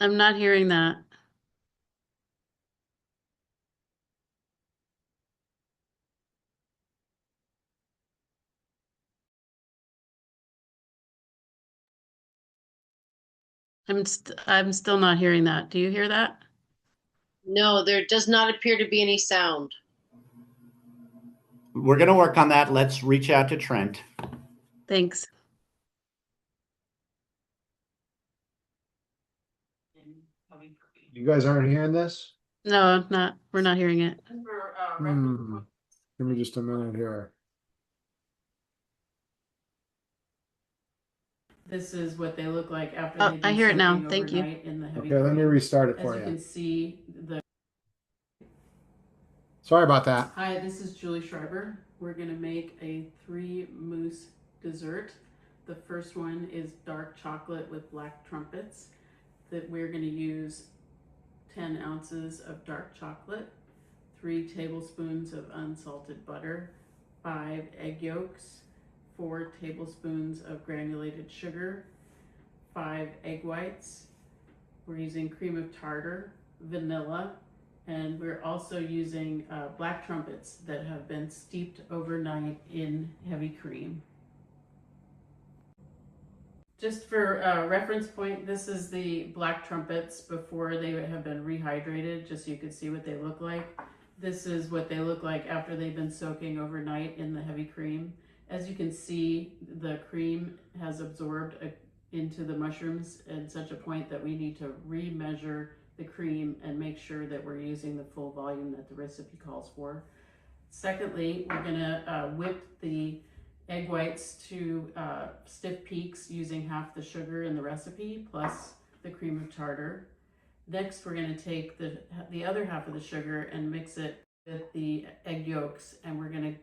Speaker 2: I'm not hearing that. I'm still not hearing that. Do you hear that?
Speaker 4: No, there does not appear to be any sound.
Speaker 1: We're going to work on that. Let's reach out to Trent.
Speaker 2: Thanks.
Speaker 7: You guys aren't hearing this?
Speaker 2: No, not. We're not hearing it.
Speaker 7: Give me just a minute here.
Speaker 2: This is what they look like after. I hear it now. Thank you.
Speaker 7: Okay, let me restart it for you.
Speaker 2: As you can see,
Speaker 7: Sorry about that.
Speaker 2: Hi, this is Julie Schreiber. We're gonna make a 3-mousse dessert. The first one is dark chocolate with black trumpets. That we're gonna use 10 ounces of dark chocolate, 3 tablespoons of unsalted butter, 5 egg yolks, 4 tablespoons of granulated sugar, 5 egg whites. We're using cream of tartar, vanilla, and we're also using black trumpets that have been steeped overnight in heavy cream. Just for a reference point, this is the black trumpets before they have been rehydrated, just so you can see what they look like. This is what they look like after they've been soaking overnight in the heavy cream. As you can see, the cream has absorbed into the mushrooms at such a point that we need to remeasure the cream and make sure that we're using the full volume that the recipe calls for. Secondly, we're gonna whip the egg whites to stiff peaks using half the sugar in the recipe plus the cream of tartar. Next, we're gonna take the other half of the sugar and mix it with the egg yolks, and we're gonna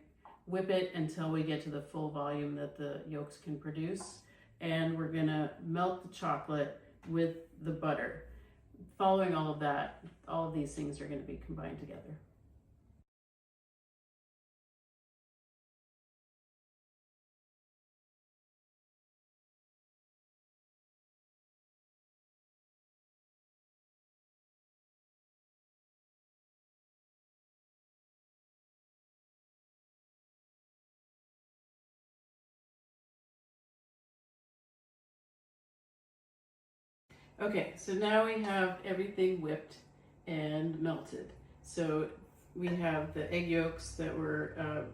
Speaker 2: whip it until we get to the full volume that the yolks can produce. And we're gonna melt the chocolate with the butter. Following all of that, all of these things are gonna be combined together. Okay, so now we have everything whipped and melted. So we have the egg yolks that were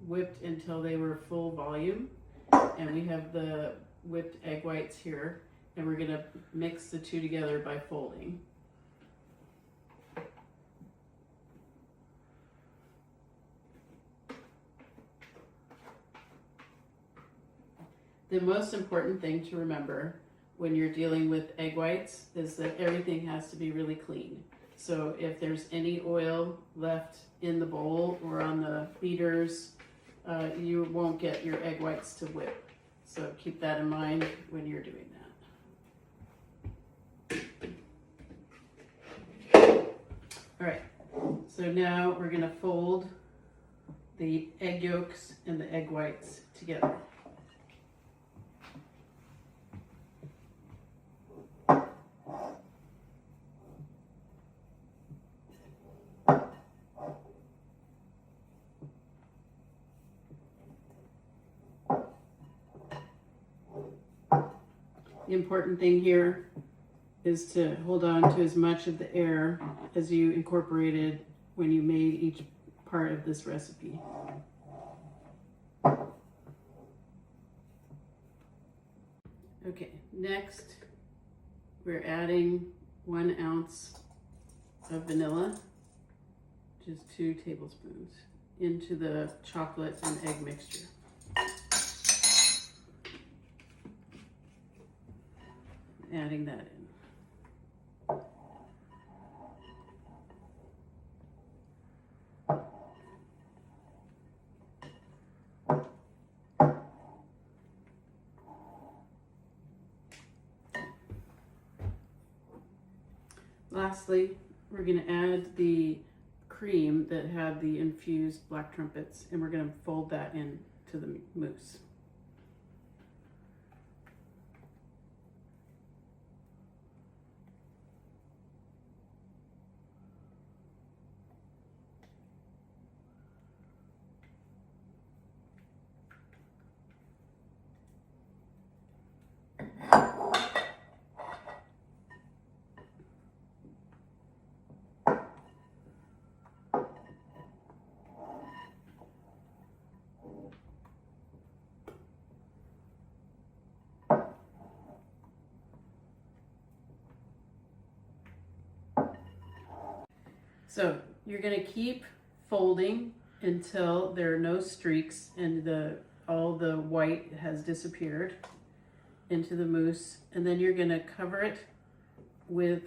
Speaker 2: whipped until they were full volume, and we have the whipped egg whites here, and we're gonna mix the two together by folding. The most important thing to remember when you're dealing with egg whites is that everything has to be really clean. So if there's any oil left in the bowl or on the beaters, you won't get your egg whites to whip. So keep that in mind when you're doing that. All right, so now we're gonna fold the egg yolks and the egg whites together. The important thing here is to hold on to as much of the air as you incorporated when you made each part of this recipe. Okay, next we're adding 1 ounce of vanilla, which is 2 tablespoons, into the chocolate and egg mixture. Adding that in. Lastly, we're going to add the cream that had the infused black trumpets, and we're going to fold that into the mousse. So you're going to keep folding until there are no streaks and all the white has disappeared into the mousse, and then you're going to cover it with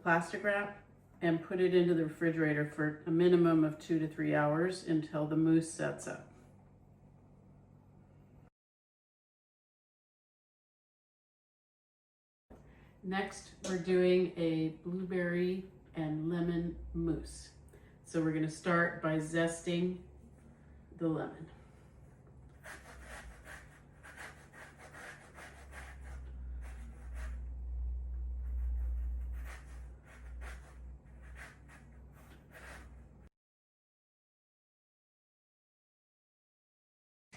Speaker 2: plastic wrap and put it into the refrigerator for a minimum of 2 to 3 hours until the mousse sets up. Next, we're doing a blueberry and lemon mousse. So we're going to start by zesting the lemon.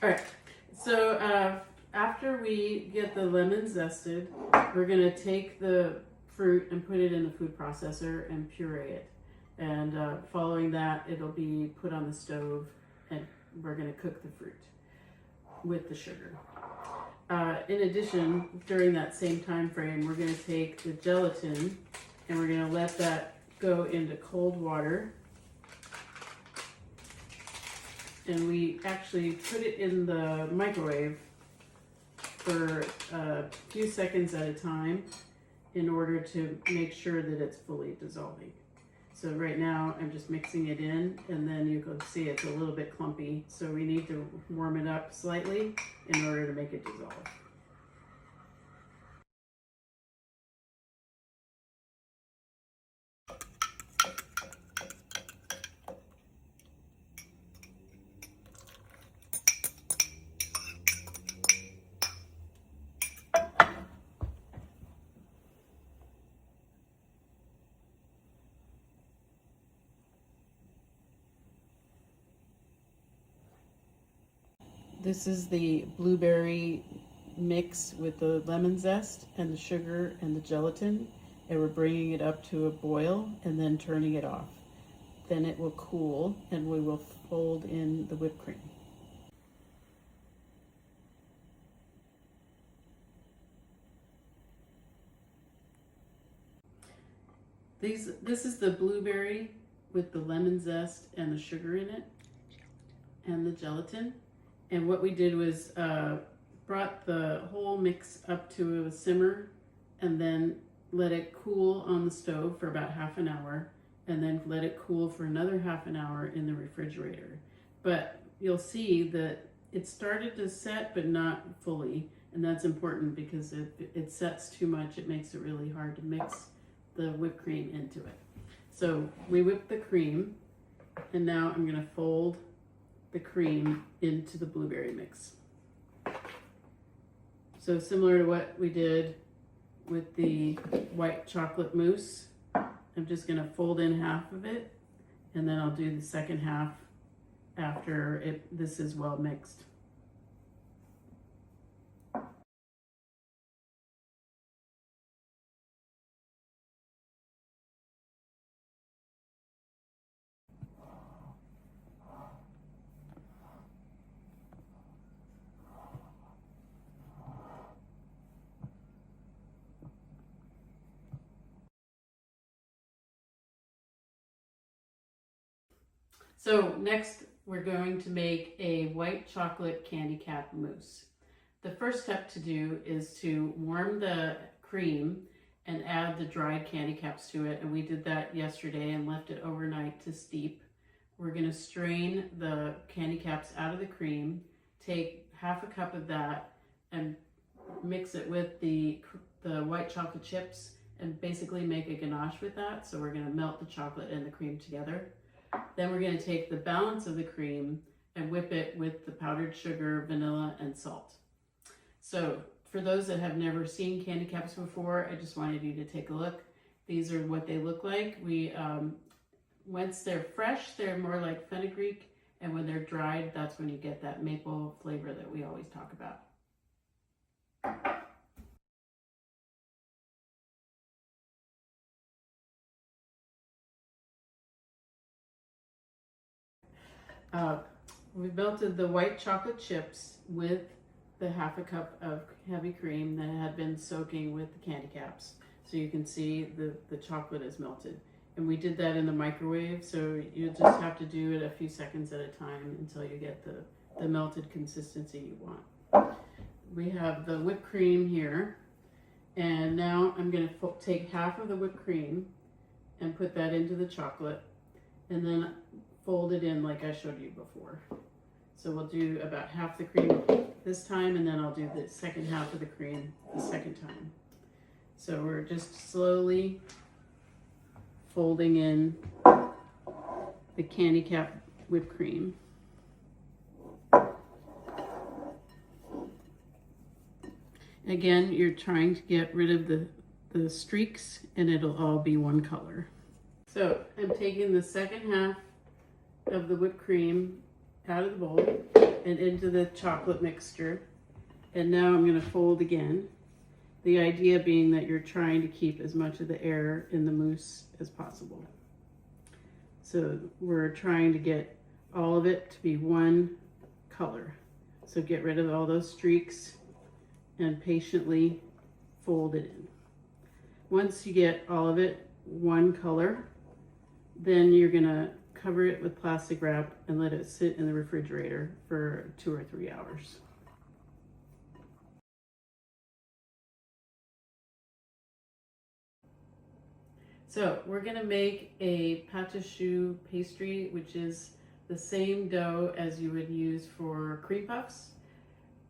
Speaker 2: All right, so after we get the lemon zested, we're going to take the fruit and put it in the food processor and puree it. And following that, it'll be put on the stove, and we're going to cook the fruit with the sugar. In addition, during that same time frame, we're going to take the gelatin and we're going to let that go into cold water. And we actually put it in the microwave for a few seconds at a time in order to make sure that it's fully dissolving. So right now I'm just mixing it in, and then you can see it's a little bit clumpy. So we need to warm it up slightly in order to make it dissolve. This is the blueberry mix with the lemon zest and the sugar and the gelatin, and we're bringing it up to a boil and then turning it off. Then it will cool and we will fold in the whipped cream. This is the blueberry with the lemon zest and the sugar in it and the gelatin. And what we did was brought the whole mix up to a simmer and then let it cool on the stove for about half an hour, and then let it cool for another half an hour in the refrigerator. But you'll see that it started to set, but not fully. And that's important because if it sets too much, it makes it really hard to mix the whipped cream into it. So we whipped the cream, and now I'm gonna fold the cream into the blueberry mix. So similar to what we did with the white chocolate mousse, I'm just gonna fold in half of it, and then I'll do the second half after this is well mixed. So next we're going to make a white chocolate candy cap mousse. The first step to do is to warm the cream and add the dried candy caps to it. And we did that yesterday and left it overnight to steep. We're going to strain the candy caps out of the cream, take half a cup of that and mix it with the white chocolate chips and basically make a ganache with that. So we're going to melt the chocolate and the cream together. Then we're going to take the balance of the cream and whip it with the powdered sugar, vanilla, and salt. So for those that have never seen candy caps before, I just wanted you to take a look. These are what they look like. Once they're fresh, they're more like fenugreek, and when they're dried, that's when you get that maple flavor that we always talk about. We melted the white chocolate chips with the half a cup of heavy cream that had been soaking with the candy caps. So you can see the chocolate is melted. And we did that in the microwave, so you just have to do it a few seconds at a time until you get the melted consistency you want. We have the whipped cream here, and now I'm going to take half of the whipped cream and put that into the chocolate, and then fold it in like I showed you before. So we'll do about half the cream this time, and then I'll do the second half of the cream the second time. So we're just slowly folding in the candy cap whipped cream. Again, you're trying to get rid of the streaks, and it'll all be one color. So I'm taking the second half of the whipped cream out of the bowl and into the chocolate mixture. And now I'm going to fold again. The idea being that you're trying to keep as much of the air in the mousse as possible. So we're trying to get all of it to be one color. So get rid of all those streaks and patiently fold it in. Once you get all of it one color, then you're gonna cover it with plastic wrap and let it sit in the refrigerator for 2 or 3 hours. So we're gonna make a pâte à choux pastry, which is the same dough as you would use for cream puffs.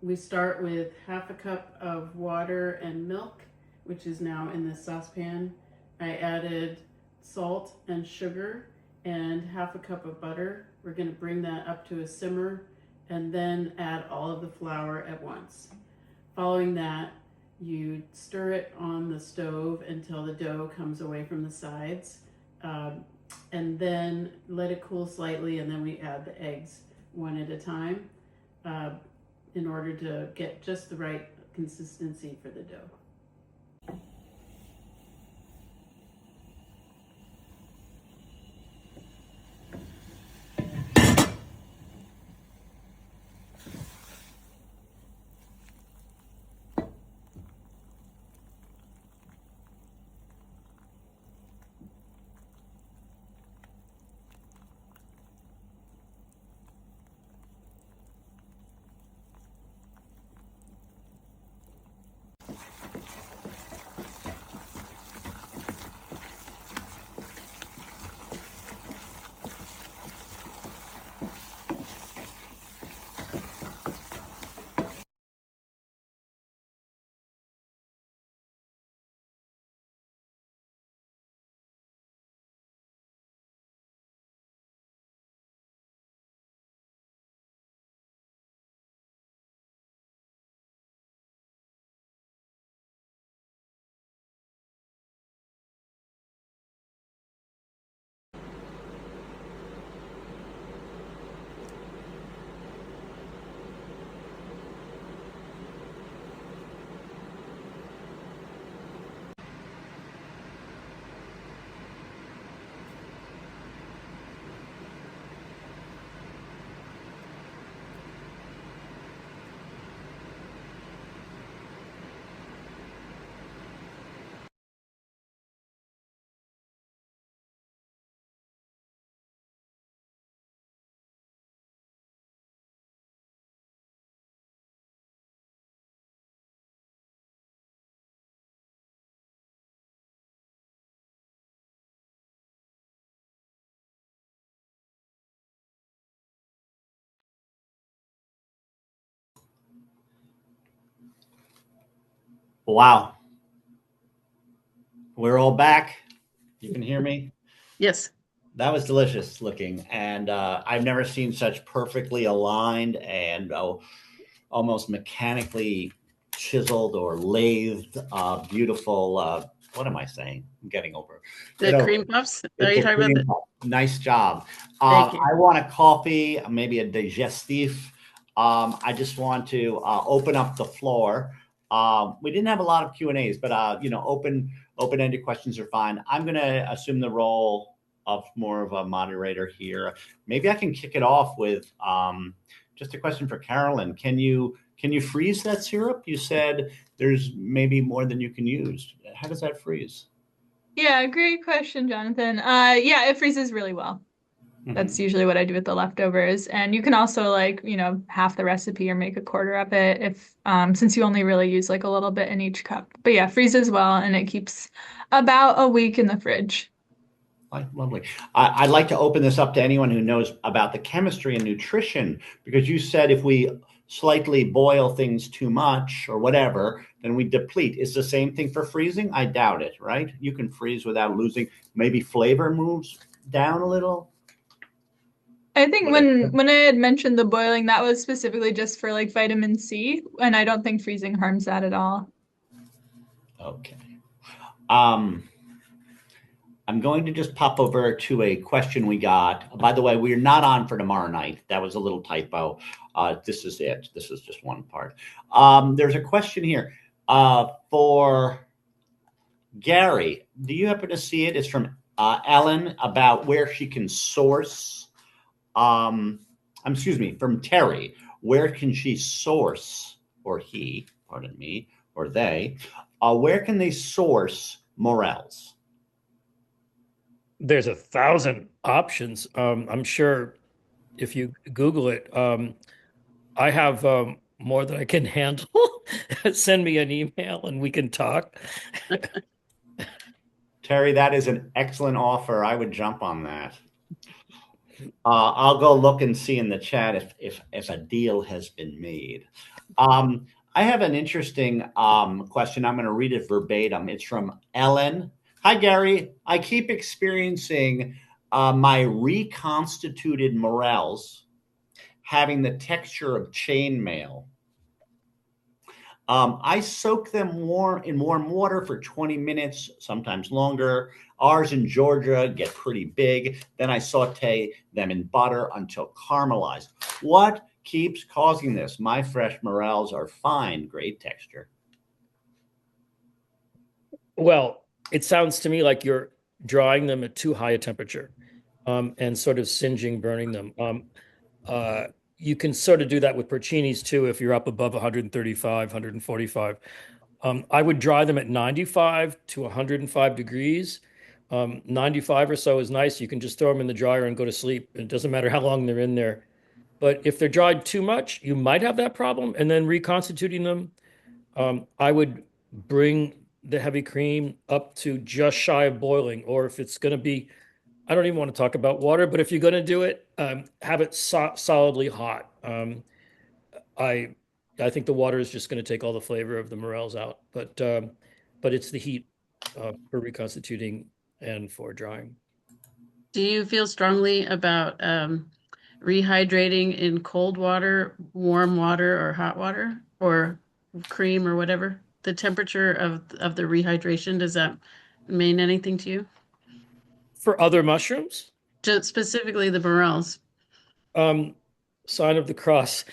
Speaker 2: We start with half a cup of water and milk, which is now in the saucepan. I added salt and sugar and half a cup of butter. We're gonna bring that up to a simmer and then add all of the flour at once. Following that, you stir it on the stove until the dough comes away from the sides, and then let it cool slightly, and then we add the eggs one at a time in order to get just the right consistency for the dough.
Speaker 1: Wow. We're all back. You can hear me?
Speaker 2: Yes.
Speaker 1: That was delicious looking. And I've never seen such perfectly aligned and almost mechanically chiseled or lathed, beautiful. What am I saying? I'm getting over.
Speaker 2: The cream puffs? Are you talking about the...
Speaker 1: Nice job.
Speaker 2: Thank you.
Speaker 1: I want a coffee, maybe a digestif. I just want to open up the floor. We didn't have a lot of Q&As, but open-ended questions are fine. I'm going to assume the role of more of a moderator here. Maybe I can kick it off with just a question for Carolyn. Can you freeze that syrup? You said there's maybe more than you can use. How does that freeze?
Speaker 6: Yeah, great question, Jonathan. Yeah, it freezes really well. That's usually what I do with the leftovers. And you can also half the recipe or make a quarter of it if since you only really use like a little bit in each cup. But yeah, freezes well and it keeps about a week in the fridge.
Speaker 1: Lovely. I'd like to open this up to anyone who knows about the chemistry and nutrition, because you said if we slightly boil things too much or whatever, then we deplete. Is the same thing for freezing? I doubt it, right? You can freeze without losing, maybe flavor moves down a little.
Speaker 6: I think when I had mentioned the boiling, that was specifically just for like vitamin C, and I don't think freezing harms that at all.
Speaker 1: Okay. I'm going to just pop over to a question we got. By the way, we're not on for tomorrow night. That was a little typo. This is it. This is just one part. There's a question here for Gary. Do you happen to see it? It's from Ellen about where she can source. From Terry. Where can she source, or he, pardon me, or they, where can they source morels?
Speaker 5: There's 1,000 options. I'm sure if you Google it, I have more than I can handle. Send me an email and we can talk.
Speaker 1: Terry, that is an excellent offer. I would jump on that. I'll go look and see in the chat if a deal has been made. I have an interesting question. I'm going to read it verbatim. It's from Ellen. Hi, Gary. I keep experiencing my reconstituted morels having the texture of chainmail. I soak them in warm water for 20 minutes, sometimes longer. Ours in Georgia get pretty big. Then I saute them in butter until caramelized. What keeps causing this? My fresh morels are fine, great texture.
Speaker 5: Well, it sounds to me like you're drying them at too high a temperature and sort of singeing, burning them. You can sort of do that with porcinis too if you're up above 135, 145. I would dry them at 95 to 105 degrees. 95 or so is nice. You can just throw them in the dryer and go to sleep. It doesn't matter how long they're in there. But if they're dried too much, you might have that problem. And then reconstituting them, I would bring the heavy cream up to just shy of boiling. Or if it's going to be, I don't even want to talk about water, but if you're going to do it, have it solidly hot. I think the water is just going to take all the flavor of the morels out, but it's the heat for reconstituting and for drying.
Speaker 2: Do you feel strongly about rehydrating in cold water, warm water, or hot water, or cream or whatever? The temperature of the rehydration, does that mean anything to you?
Speaker 5: For other mushrooms?
Speaker 2: Just specifically the morels.
Speaker 5: Sign of the cross.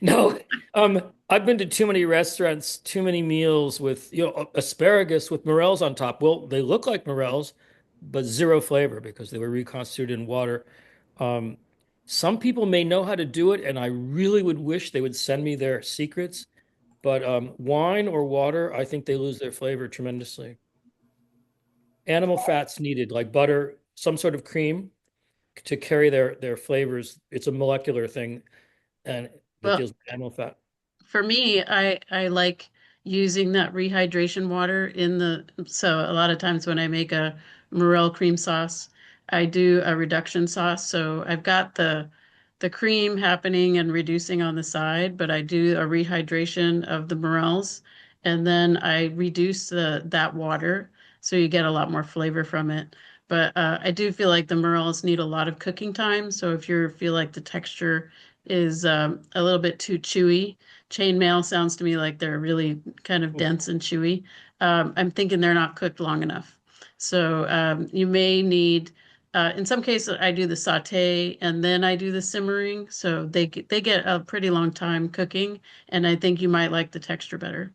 Speaker 5: No, I've been to too many restaurants, too many meals with asparagus with morels on top. Well, they look like morels, but zero flavor because they were reconstituted in water. Some people may know how to do it, and I really would wish they would send me their secrets. But wine or water, I think they lose their flavor tremendously. Animal fats needed, like butter, some sort of cream to carry their flavors. It's a molecular thing, and it deals with animal fat.
Speaker 2: For me, I like using that rehydration water so a lot of times when I make a morel cream sauce, I do a reduction sauce. So I've got the cream happening and reducing on the side, but I do a rehydration of the morels, and then I reduce that water, so you get a lot more flavor from it. But I do feel like the morels need a lot of cooking time. So if you feel like the texture is a little bit too chewy, chainmail sounds to me like they're really kind of dense and chewy. I'm thinking they're not cooked long enough. So you may need, in some cases, I do the saute and then I do the simmering. So they get a pretty long time cooking, and I think you might like the texture better.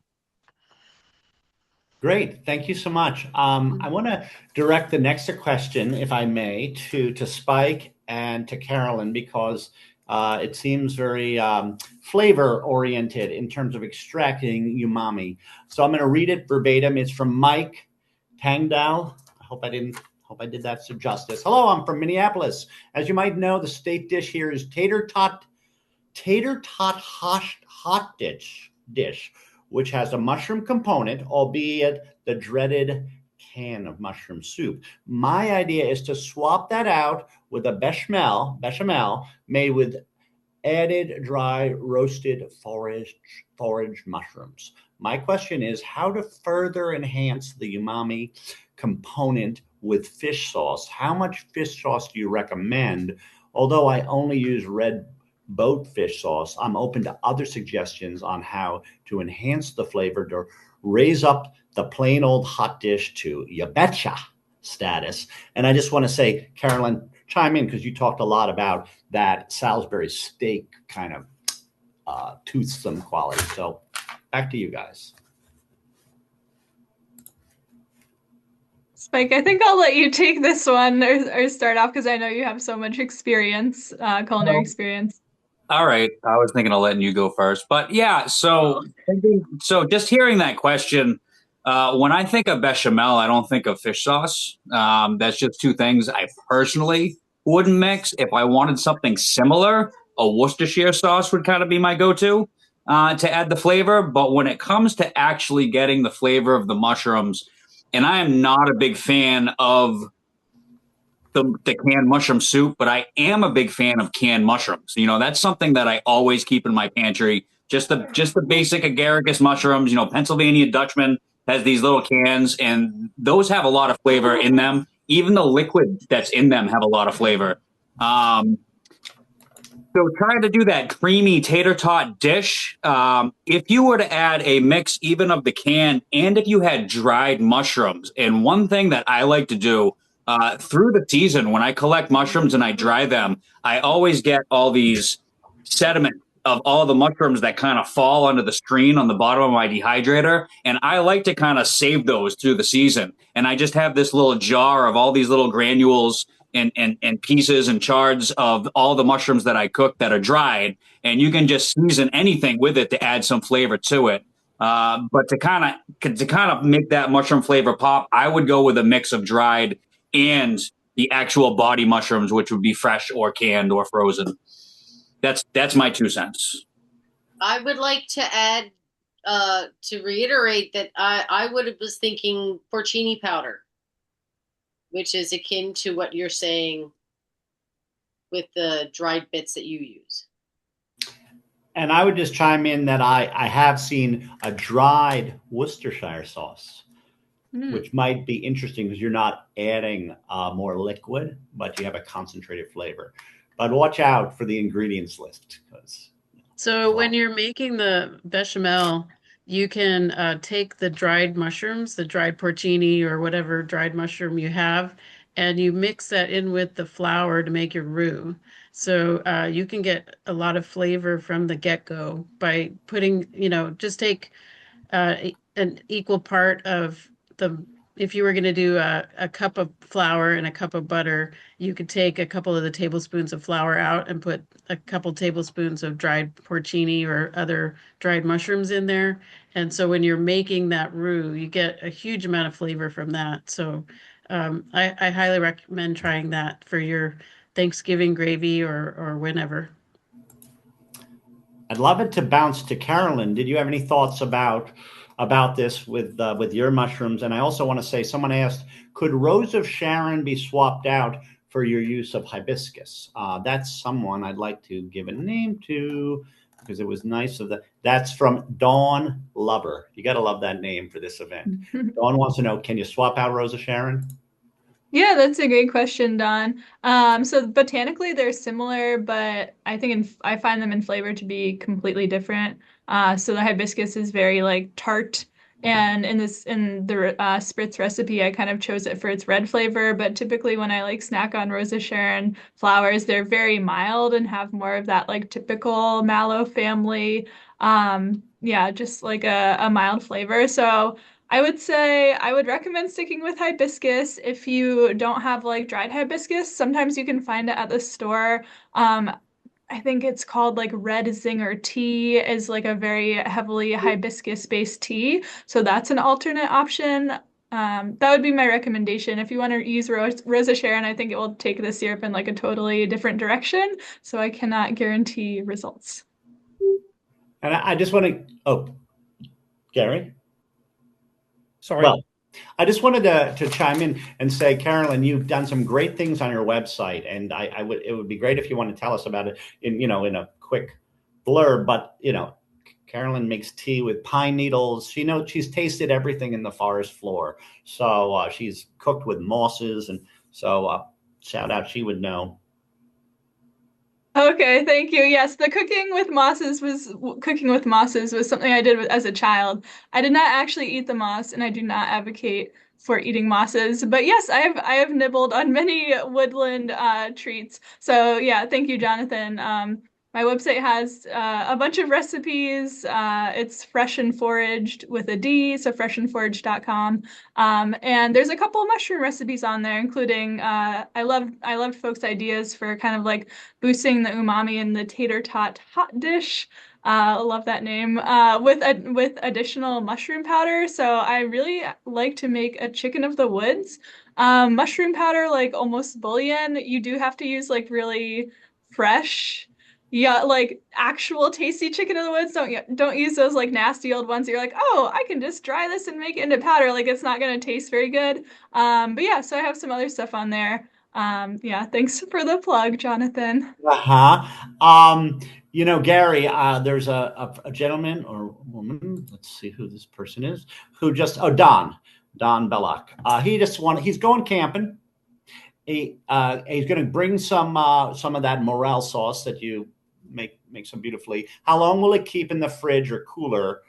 Speaker 1: Great. Thank you so much. I want to direct the next question, if I may, to Spike and to Carolyn, because it seems very flavor oriented in terms of extracting umami. So I'm going to read it verbatim. It's from Mike Tangdal. I hope I did that some justice. Hello, I'm from Minneapolis. As you might know, the state dish here is tater tot hot dish, which has a mushroom component, albeit the dreaded can of mushroom soup. My idea is to swap that out with a bechamel made with added dry roasted forage mushrooms. My question is how to further enhance the umami component with fish sauce. How much fish sauce do you recommend? Although I only use red boat fish sauce, I'm open to other suggestions on how to enhance the flavor to raise up the plain old hot dish to ya betcha status. And I just want to say, Carolyn, chime in because you talked a lot about that Salisbury steak kind of toothsome quality. So back to you guys.
Speaker 6: Spike, I think I'll let you take this one or start off because I know you have so much experience, culinary experience.
Speaker 3: All right, I was thinking of letting you go first, but yeah. So just hearing that question, when I think of bechamel, I don't think of fish sauce. That's just two things I personally wouldn't mix. If I wanted something similar, a Worcestershire sauce would kind of be my go-to to add the flavor. But when it comes to actually getting the flavor of the mushrooms, and I am not a big fan of the canned mushroom soup, but I am a big fan of canned mushrooms. That's something that I always keep in my pantry. Just the basic agaricus mushrooms. Pennsylvania Dutchman has these little cans, and those have a lot of flavor in them. Even the liquid that's in them have a lot of flavor. So trying to do that creamy tater tot dish, if you were to add a mix even of the can and if you had dried mushrooms, and one thing that I like to do through the season when I collect mushrooms and I dry them, I always get all these sediment of all the mushrooms that kind of fall onto the screen on the bottom of my dehydrator. And I like to kind of save those through the season. And I just have this little jar of all these little granules and pieces and shards of all the mushrooms that I cook that are dried, and you can just season anything with it to add some flavor to it. But to kind of make that mushroom flavor pop, I would go with a mix of dried and the actual body mushrooms, which would be fresh or canned or frozen. That's my 2 cents.
Speaker 4: I would like to add, to reiterate that I was thinking porcini powder, which is akin to what you're saying with the dried bits that you use.
Speaker 1: And I would just chime in that I have seen a dried Worcestershire sauce, which might be interesting because you're not adding more liquid, but you have a concentrated flavor. But watch out for the ingredients list.
Speaker 2: So when you're making the bechamel, you can take the dried mushrooms, the dried porcini or whatever dried mushroom you have, and you mix that in with the flour to make your roux. So you can get a lot of flavor from the get-go by putting, just take an equal part of if you were going to do a cup of flour and a cup of butter, you could take a couple of the tablespoons of flour out and put a couple tablespoons of dried porcini or other dried mushrooms in there. And so when you're making that roux, you get a huge amount of flavor from that. So I highly recommend trying that for your Thanksgiving gravy or whenever.
Speaker 1: I'd love it to bounce to Carolyn. Did you have any thoughts about this with your mushrooms? And I also want to say, someone asked, could Rose of Sharon be swapped out for your use of hibiscus? That's someone I'd like to give a name to because it was nice of that's from Dawn Lover. You got to love that name for this event. Dawn wants to know, can you swap out Rose of Sharon?
Speaker 6: Yeah, that's a great question, Don. So botanically they're similar, but I think I find them in flavor to be completely different. So the hibiscus is very like tart, and in the spritz recipe, I kind of chose it for its red flavor. But typically, when I like snack on Rosa Sharon flowers, they're very mild and have more of that like typical mallow family. Yeah, just like a mild flavor. So. I would say I would recommend sticking with hibiscus if you don't have like dried hibiscus. Sometimes you can find it at the store. I think it's called like Red Zinger tea is like a very heavily hibiscus-based tea. So that's an alternate option. That would be my recommendation. If you want to use Rosa Sharon, I think it will take the syrup in like a totally different direction. So I cannot guarantee results.
Speaker 1: And I just want to, Gary?
Speaker 5: Sorry.
Speaker 1: Well, I just wanted to chime in and say, Carolyn, you've done some great things on your website, and it would be great if you want to tell us about it in a quick blurb. But Carolyn makes tea with pine needles. She's tasted everything in the forest floor, so she's cooked with mosses, and so shout out, she would know.
Speaker 6: Okay, thank you. Yes, the cooking with mosses was something I did as a child. I did not actually eat the moss, and I do not advocate for eating mosses. But yes, I have nibbled on many woodland treats. So yeah, thank you, Jonathan. My website has a bunch of recipes. It's fresh and foraged with a D, so freshandforaged.com. And there's a couple of mushroom recipes on there, including I loved folks' ideas for kind of like boosting the umami in the tater tot hot dish. I love that name. With additional mushroom powder. So I really like to make a chicken of the woods. Mushroom powder, like almost bouillon. You do have to use like really fresh, yeah, like actual tasty chicken of the woods. Don't use those like nasty old ones that you're like, oh, I can just dry this and make it into powder. Like it's not gonna taste very good. But yeah, so I have some other stuff on there. Yeah, thanks for the plug, Jonathan.
Speaker 1: Gary, there's a gentleman or woman. Let's see who this person is. Who just Don Belloc. He's going camping. He's going to bring some of that morel sauce that you make so beautifully. How long will it keep in the fridge or cooler?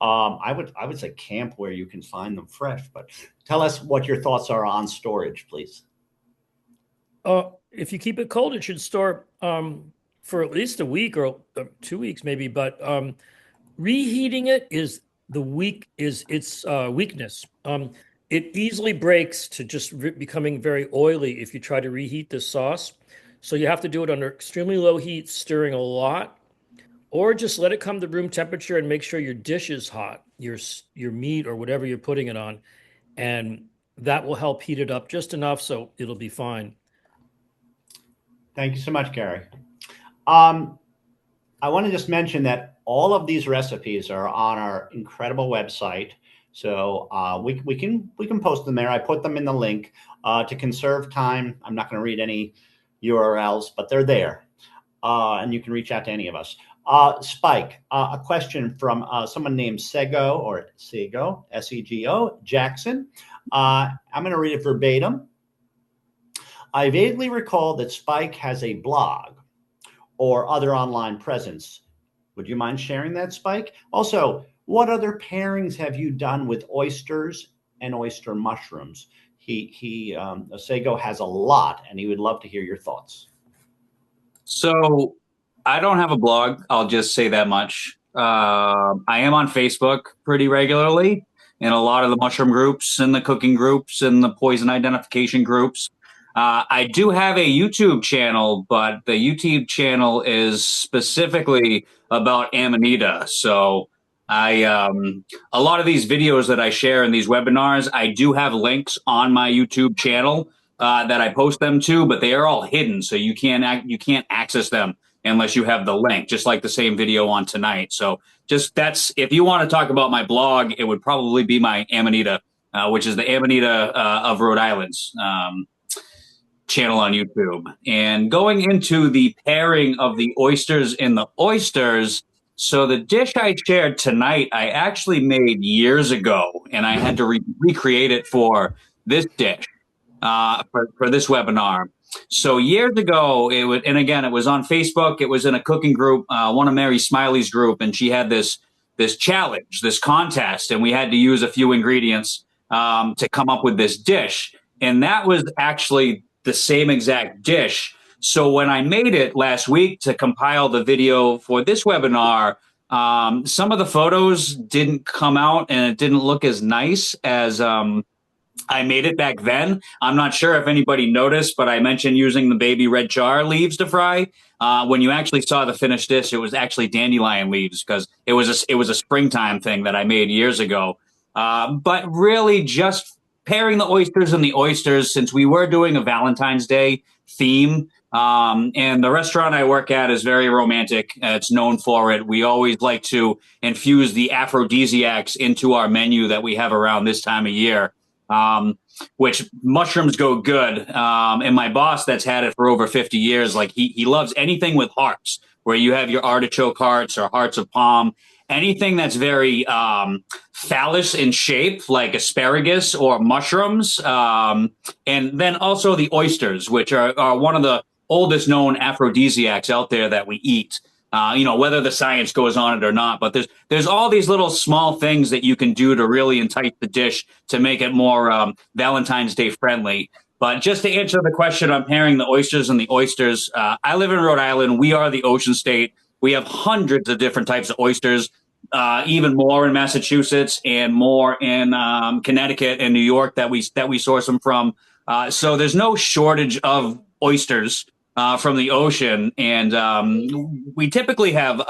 Speaker 1: I would say camp where you can find them fresh. But tell us what your thoughts are on storage, please.
Speaker 5: If you keep it cold, it should store for at least a week or 2 weeks, maybe. But reheating it is its weakness. It easily breaks to just becoming very oily if you try to reheat this sauce. So you have to do it under extremely low heat, stirring a lot, or just let it come to room temperature and make sure your dish is hot, your meat or whatever you're putting it on, and that will help heat it up just enough so it'll be fine.
Speaker 1: Thank you so much, Gary. I want to just mention that all of these recipes are on our incredible website. So we can post them there. I put them in the link to conserve time. I'm not going to read any URLs, but they're there, and you can reach out to any of us. Spike, a question from someone named Sego S-E-G-O Jackson. I'm going to read it verbatim. I vaguely recall that Spike has a blog or other online presence. Would you mind sharing that, Spike? Also, what other pairings have you done with oysters and oyster mushrooms? Sego has a lot, and he would love to hear your thoughts.
Speaker 3: So I don't have a blog. I'll just say that much. I am on Facebook pretty regularly in a lot of the mushroom groups and the cooking groups and the poison identification groups. I do have a YouTube channel, but the YouTube channel is specifically about Amanita. So a lot of these videos that I share in these webinars, I do have links on my YouTube channel that I post them to, but they are all hidden, so you can't access them unless you have the link, just like the same video on tonight. So if you want to talk about my blog, it would probably be my Amanita, which is the Amanita of Rhode Island's channel on YouTube. And going into the pairing of the oysters in the oysters, so the dish I shared tonight, I actually made years ago, and I had to recreate it for this dish, for this webinar. So years ago, it was on Facebook. It was in a cooking group, one of Mary Smiley's group, and she had this challenge, this contest, and we had to use a few ingredients to come up with this dish. And that was actually the same exact dish. So when I made it last week to compile the video for this webinar, some of the photos didn't come out and it didn't look as nice as I made it back then. I'm not sure if anybody noticed, but I mentioned using the baby red char leaves to fry. When you actually saw the finished dish, it was actually dandelion leaves because it was a springtime thing that I made years ago. But really just pairing the oysters and the oysters, since we were doing a Valentine's Day theme, and the restaurant I work at is very romantic. It's known for it. We always like to infuse the aphrodisiacs into our menu that we have around this time of year, which mushrooms go good. And my boss that's had it for over 50 years, like he loves anything with hearts, where you have your artichoke hearts or hearts of palm. Anything that's very phallus in shape, like asparagus or mushrooms. And then also the oysters, which are one of the oldest known aphrodisiacs out there that we eat. Whether the science goes on it or not. But there's all these little small things that you can do to really entice the dish to make it more Valentine's Day friendly. But just to answer the question on pairing the oysters and the oysters, I live in Rhode Island. We are the ocean state. We have hundreds of different types of oysters, even more in Massachusetts and more in Connecticut and New York that we source them from. So there's no shortage of oysters from the ocean, and we typically have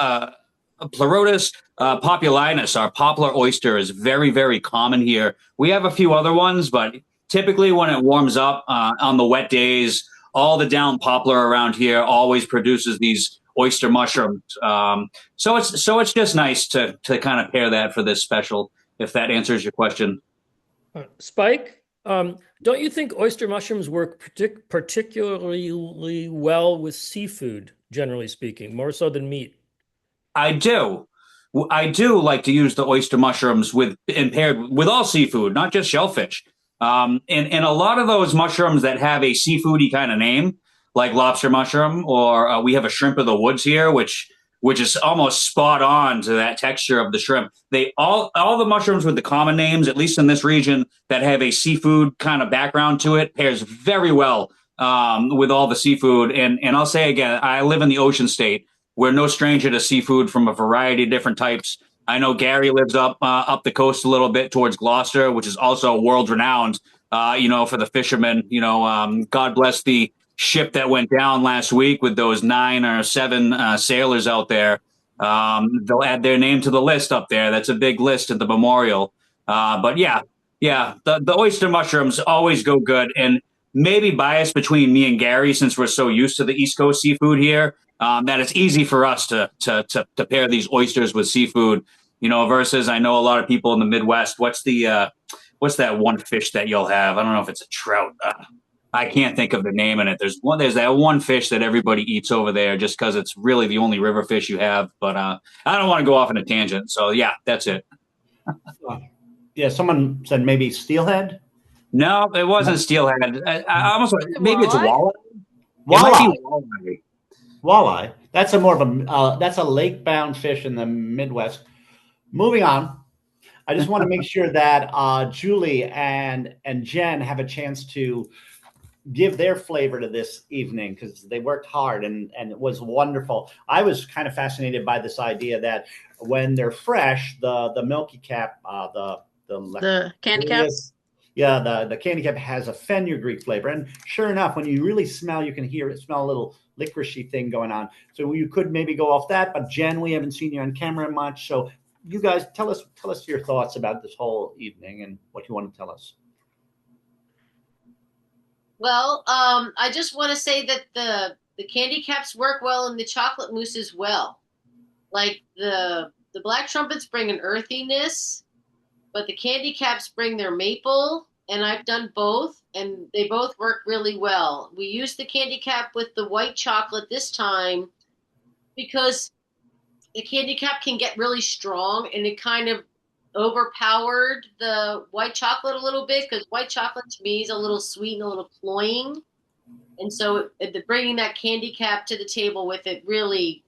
Speaker 3: Pleurotus populinus, our poplar oyster, is very, very common here. We have a few other ones, but typically when it warms up on the wet days, all the down poplar around here always produces these oyster mushrooms. So it's just nice to kind of pair that for this special, if that answers your question.
Speaker 5: Spike, don't you think oyster mushrooms work particularly well with seafood, generally speaking, more so than meat?
Speaker 3: I do. I do like to use the oyster mushrooms paired with all seafood, not just shellfish. And a lot of those mushrooms that have a seafoody kind of name, like lobster mushroom, or we have a shrimp of the woods here, which is almost spot on to that texture of the shrimp. They all the mushrooms with the common names, at least in this region, that have a seafood kind of background to it, pairs very well with all the seafood. And I'll say again, I live in the ocean state. We're no stranger to seafood from a variety of different types. I know Gary lives up the coast a little bit towards Gloucester, which is also world renowned, for the fishermen. God bless the ship that went down last week with those 9 or 7 sailors out there. They'll add their name to the list up there. That's a big list at the memorial. But the oyster mushrooms always go good, and maybe biased between me and Gary since we're so used to the East Coast seafood here. That it's easy for us to pair these oysters with seafood, versus I know a lot of people in the Midwest. What's that one fish that you'll have? I don't know if it's a trout. I can't think of the name in it. There's that one fish that everybody eats over there just because it's really the only river fish you have. But I don't want to go off on a tangent. So yeah, that's it.
Speaker 1: Yeah, someone said maybe steelhead.
Speaker 3: No, it wasn't steelhead. I almost maybe it's walleye.
Speaker 1: Walleye. Walleye. That's a more of that's a lake-bound fish in the Midwest. Moving on, I just want to make sure that Julie and Jen have a chance to give their flavor to this evening because they worked hard and it was wonderful. I was kind of fascinated by this idea that when they're fresh, the milky cap,
Speaker 2: the candy cap.
Speaker 1: Yeah, the candy cap has a fenugreek flavor, and sure enough, when you really smell, you can smell a little licoricey thing going on. So you could maybe go off that. But Jen, we haven't seen you on camera much, so you guys tell us your thoughts about this whole evening and what you want to tell us.
Speaker 4: Well, I just want to say that the candy caps work well in the chocolate mousse as well. Like the black trumpets bring an earthiness, but the candy caps bring their maple, and I've done both, and they both work really well. We used the candy cap with the white chocolate this time because the candy cap can get really strong, and it kind of overpowered the white chocolate a little bit because white chocolate to me is a little sweet and a little cloying. And so bringing that candy cap to the table with it really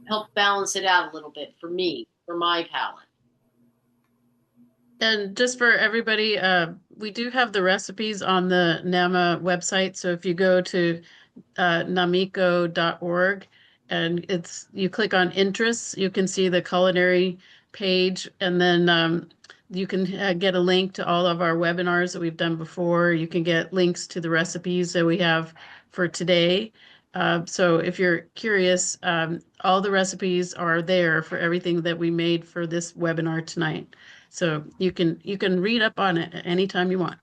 Speaker 4: helped balance it out a little bit for me, for my palate.
Speaker 2: And just for everybody, we do have the recipes on the NAMA website. So if you go to namico.org and you click on interests, you can see the culinary page, and then you can get a link to all of our webinars that we've done before. You can get links to the recipes that we have for today. So if you're curious, all the recipes are there for everything that we made for this webinar tonight. So you can read up on it anytime you want.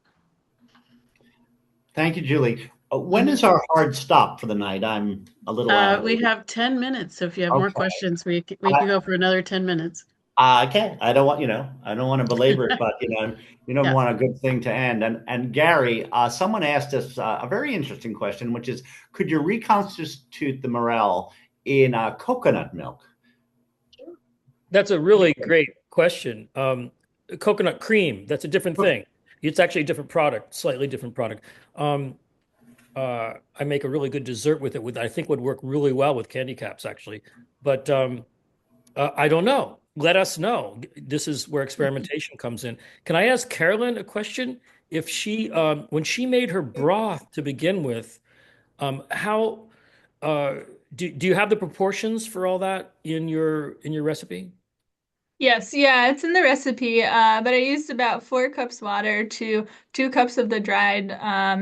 Speaker 1: Thank you, Julie. When is our hard stop for the night? I'm a little.
Speaker 2: We have 10 minutes. So if you have more questions, we can go for another 10 minutes.
Speaker 1: Okay, I don't want to belabor it, but yeah. Want a good thing to end. And Gary, someone asked us a very interesting question, which is, could you reconstitute the morel in coconut milk?
Speaker 5: That's a really great question. Coconut cream, that's a different thing. It's actually a different product, slightly different product. I make a really good dessert with it, I think would work really well with candy caps, actually. But I don't know. Let us know. This is where experimentation comes in. Can I ask Carolyn a question? if she when she made her broth to begin with, how uh, do you have the proportions for all that in your recipe?
Speaker 6: Yes, yeah, it's in the recipe. But I used about 4 cups water to 2 cups of the dried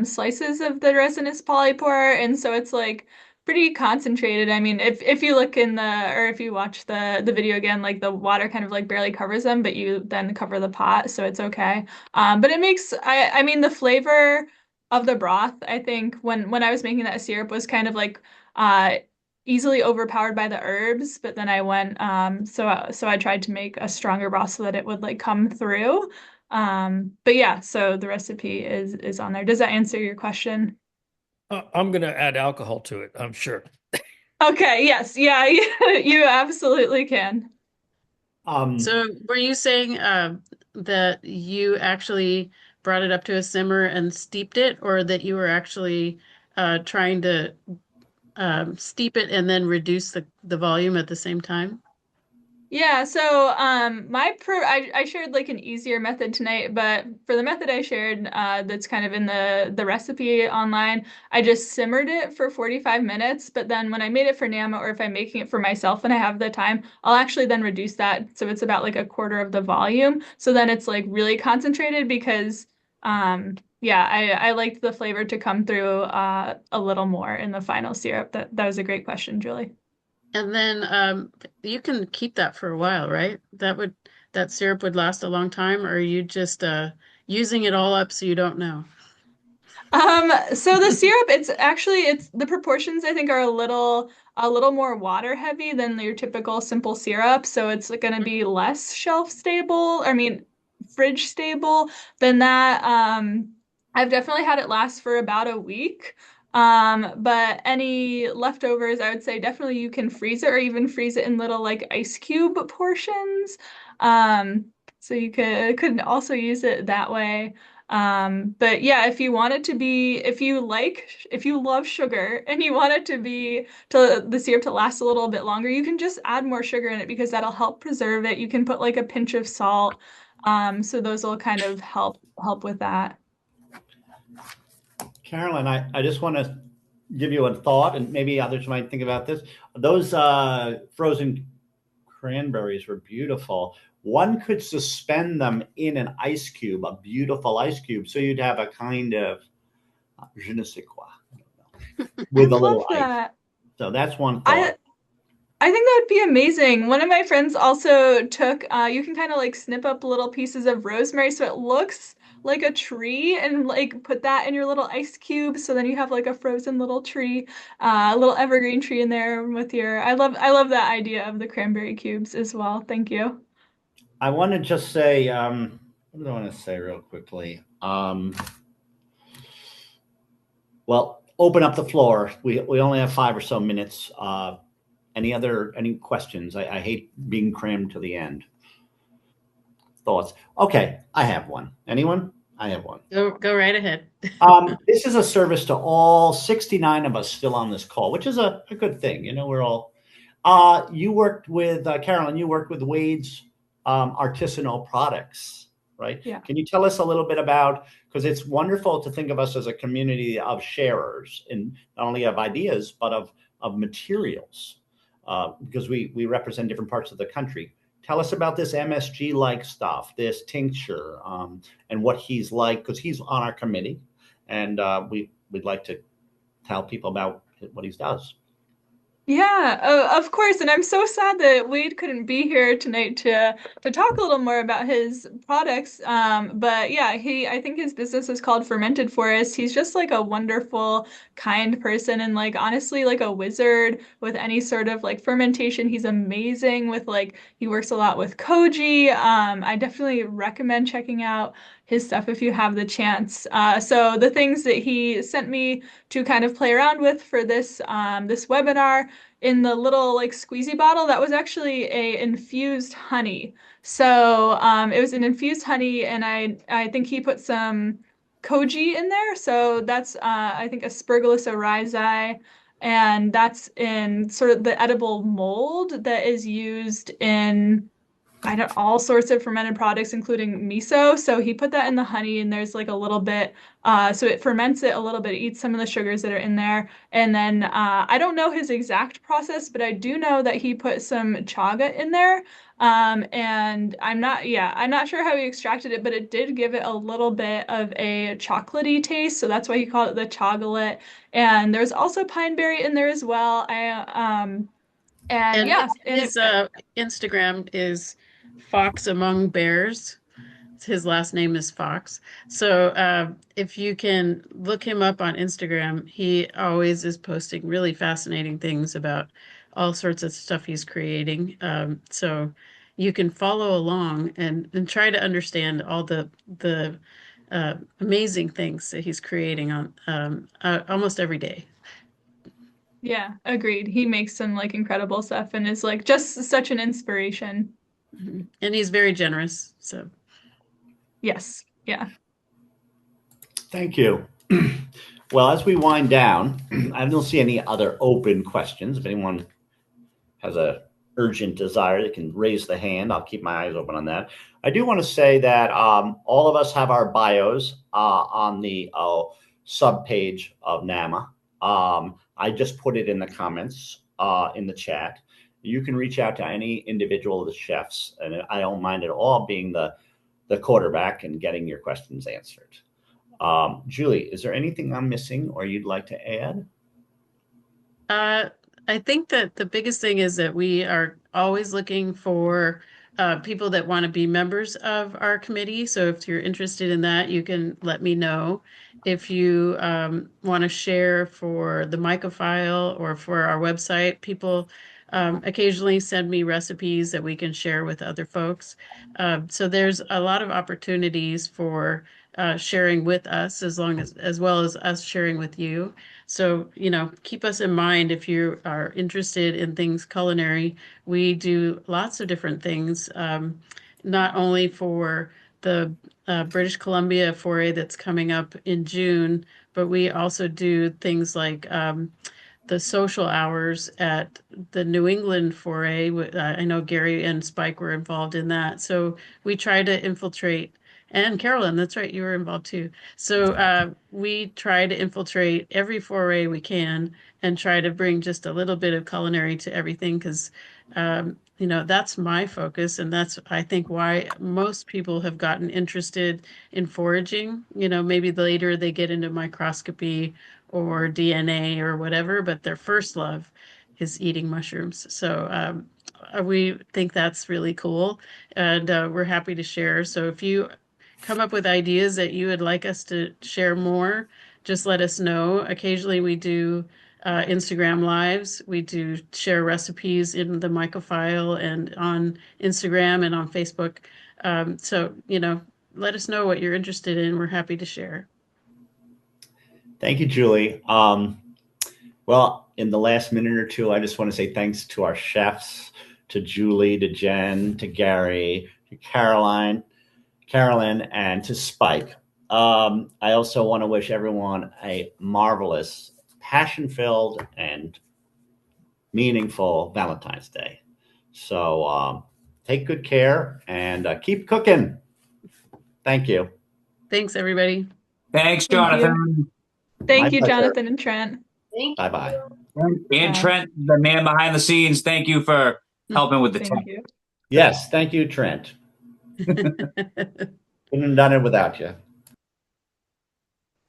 Speaker 6: slices of the resinous polypore, and so it's like pretty concentrated. I mean, if you look in the or if you watch the video again, like the water kind of like barely covers them, but you then cover the pot, so it's okay. But it makes I mean the flavor of the broth, I think when I was making that syrup was kind of like uh easily overpowered by the herbs, but then I went so I tried to make a stronger broth so that it would like come through. But yeah, so the recipe is on there. Does that answer your question?
Speaker 5: I'm gonna add alcohol to it, I'm sure.
Speaker 6: Okay, yes, yeah, you absolutely can.
Speaker 1: Um,
Speaker 2: So were you saying that you actually brought it up to a simmer and steeped it, or that you were actually trying to steep it and then reduce the volume at the same time?
Speaker 6: Yeah, so I shared like an easier method tonight, but for the method I shared that's kind of in the recipe online, I just simmered it for 45 minutes, but then when I made it for Nama or if I'm making it for myself and I have the time, I'll actually then reduce that so it's about like a quarter of the volume. So then it's like really concentrated because yeah, I liked the flavor to come through a little more in the final syrup. That was a great question, Julie.
Speaker 2: And then you can keep that for a while, right? That syrup would last a long time, or are you just using it all up so you don't know?
Speaker 6: So the syrup, it's the proportions I think are a little more water heavy than your typical simple syrup. So it's going to be less shelf stable, I mean, fridge stable than that. I've definitely had it last for about a week. But any leftovers, I would say definitely you can freeze it or even freeze it in little like ice cube portions. Um, so you could also use it that way. But yeah, if you love sugar and you want it to the syrup to last a little bit longer, you can just add more sugar in it because that'll help preserve it. You can put like a pinch of salt. So those will kind of help with that.
Speaker 1: Carolyn, I just want to give you a thought, and maybe others might think about this. Those frozen cranberries were beautiful. One could suspend them in an ice cube, a beautiful ice cube, so you'd have a kind of je ne sais quoi
Speaker 6: I
Speaker 1: with a
Speaker 6: love
Speaker 1: little ice.
Speaker 6: that.
Speaker 1: So that's one thought.
Speaker 6: I I think that would be amazing. One of my friends also took, you can kind of like snip up little pieces of rosemary so it looks like a tree and like put that in your little ice cube. So then you have like a frozen little tree, a little evergreen tree in there with I love that idea of the cranberry cubes as well. Thank you.
Speaker 1: I want to just say, what do I want to say real quickly? Well, open up the floor. We only have 5 or so minutes. Any questions? I hate being crammed to the end. Thoughts? Okay, I have one. Anyone? I have one.
Speaker 2: Go right ahead.
Speaker 1: This is a service to all 69 of us still on this call, which is a good thing. You know, we're all. You worked with Carolyn. You worked with Wade's artisanal products, right?
Speaker 6: Yeah.
Speaker 1: Can you tell us a little bit about? Because it's wonderful to think of us as a community of sharers, and not only of ideas but of materials, because we represent different parts of the country. Tell us about this MSG like stuff, this tincture, and what he's like, because he's on our committee, and we'd like to tell people about what he does.
Speaker 6: Yeah, of course. And I'm so sad that Wade couldn't be here tonight to talk a little more about his products. But yeah, I think his business is called Fermented Forest. He's just like a wonderful, kind person and like honestly like a wizard with any sort of like fermentation. He's amazing with like he works a lot with koji. I definitely recommend checking out his stuff if you have the chance. So the things that he sent me to kind of play around with for this webinar in the little like squeezy bottle that was actually a infused honey. So it was an infused honey, and I think he put some koji in there. So that's I think Aspergillus oryzae, and that's in sort of the edible mold that is used in all sorts of fermented products, including miso. So he put that in the honey, and there's like a little bit, so it ferments it a little bit, eats some of the sugars that are in there. And then I don't know his exact process, but I do know that he put some chaga in there. And I'm not sure how he extracted it, but it did give it a little bit of a chocolatey taste. So that's why he called it the chocolate. And there's also pine berry in there as well. And yeah,
Speaker 2: his Instagram is Fox Among Bears. His last name is Fox. So if you can look him up on Instagram, he always is posting really fascinating things about all sorts of stuff he's creating. So you can follow along and try to understand all the amazing things that he's creating on almost every day.
Speaker 6: Yeah, agreed. He makes some like incredible stuff and is like just such an inspiration.
Speaker 2: And he's very generous. So
Speaker 6: yes, yeah.
Speaker 1: Thank you. Well, as we wind down, I don't see any other open questions. If anyone has a urgent desire, they can raise the hand. I'll keep my eyes open on that. I do want to say that all of us have our bios on the sub page of NAMA. I just put it in the comments in the chat. You can reach out to any individual of the chefs, and I don't mind at all being the quarterback and getting your questions answered. Julie, is there anything I'm missing or you'd like to add?
Speaker 2: I think that the biggest thing is that we are always looking for people that want to be members of our committee. So if you're interested in that, you can let me know. If you want to share for the myco-file or for our website, people occasionally send me recipes that we can share with other folks. So there's a lot of opportunities for sharing with us as well as us sharing with you. So, keep us in mind if you are interested in things culinary. We do lots of different things, not only for the British Columbia foray that's coming up in June, but we also do things like the social hours at the New England foray. I know Gary and Spike were involved in that. So we try to infiltrate, and Carolyn, that's right, you were involved too. So we try to infiltrate every foray we can and try to bring just a little bit of culinary to everything because, that's my focus. And that's, I think, why most people have gotten interested in foraging. Maybe later they get into microscopy or DNA or whatever, but their first love is eating mushrooms. So we think that's really cool, and we're happy to share. So if you come up with ideas that you would like us to share more, just let us know. Occasionally we do Instagram lives. We do share recipes in the myco-file and on Instagram and on Facebook. So, let us know what you're interested in. We're happy to share.
Speaker 1: Thank you, Julie. Well, in the last minute or two, I just want to say thanks to our chefs, to Julie, to Jen, to Gary, to Carolyn, and to Spike. I also want to wish everyone a marvelous, passion-filled, and meaningful Valentine's Day. So take good care and keep cooking. Thank you.
Speaker 2: Thanks, everybody.
Speaker 3: Thanks, Jonathan.
Speaker 6: Thank you, Jonathan and Trent.
Speaker 1: Bye-bye.
Speaker 3: And Trent, the man behind the scenes, thank you for helping with the tech.
Speaker 1: Yes, thank you, Trent. Couldn't have done it without you.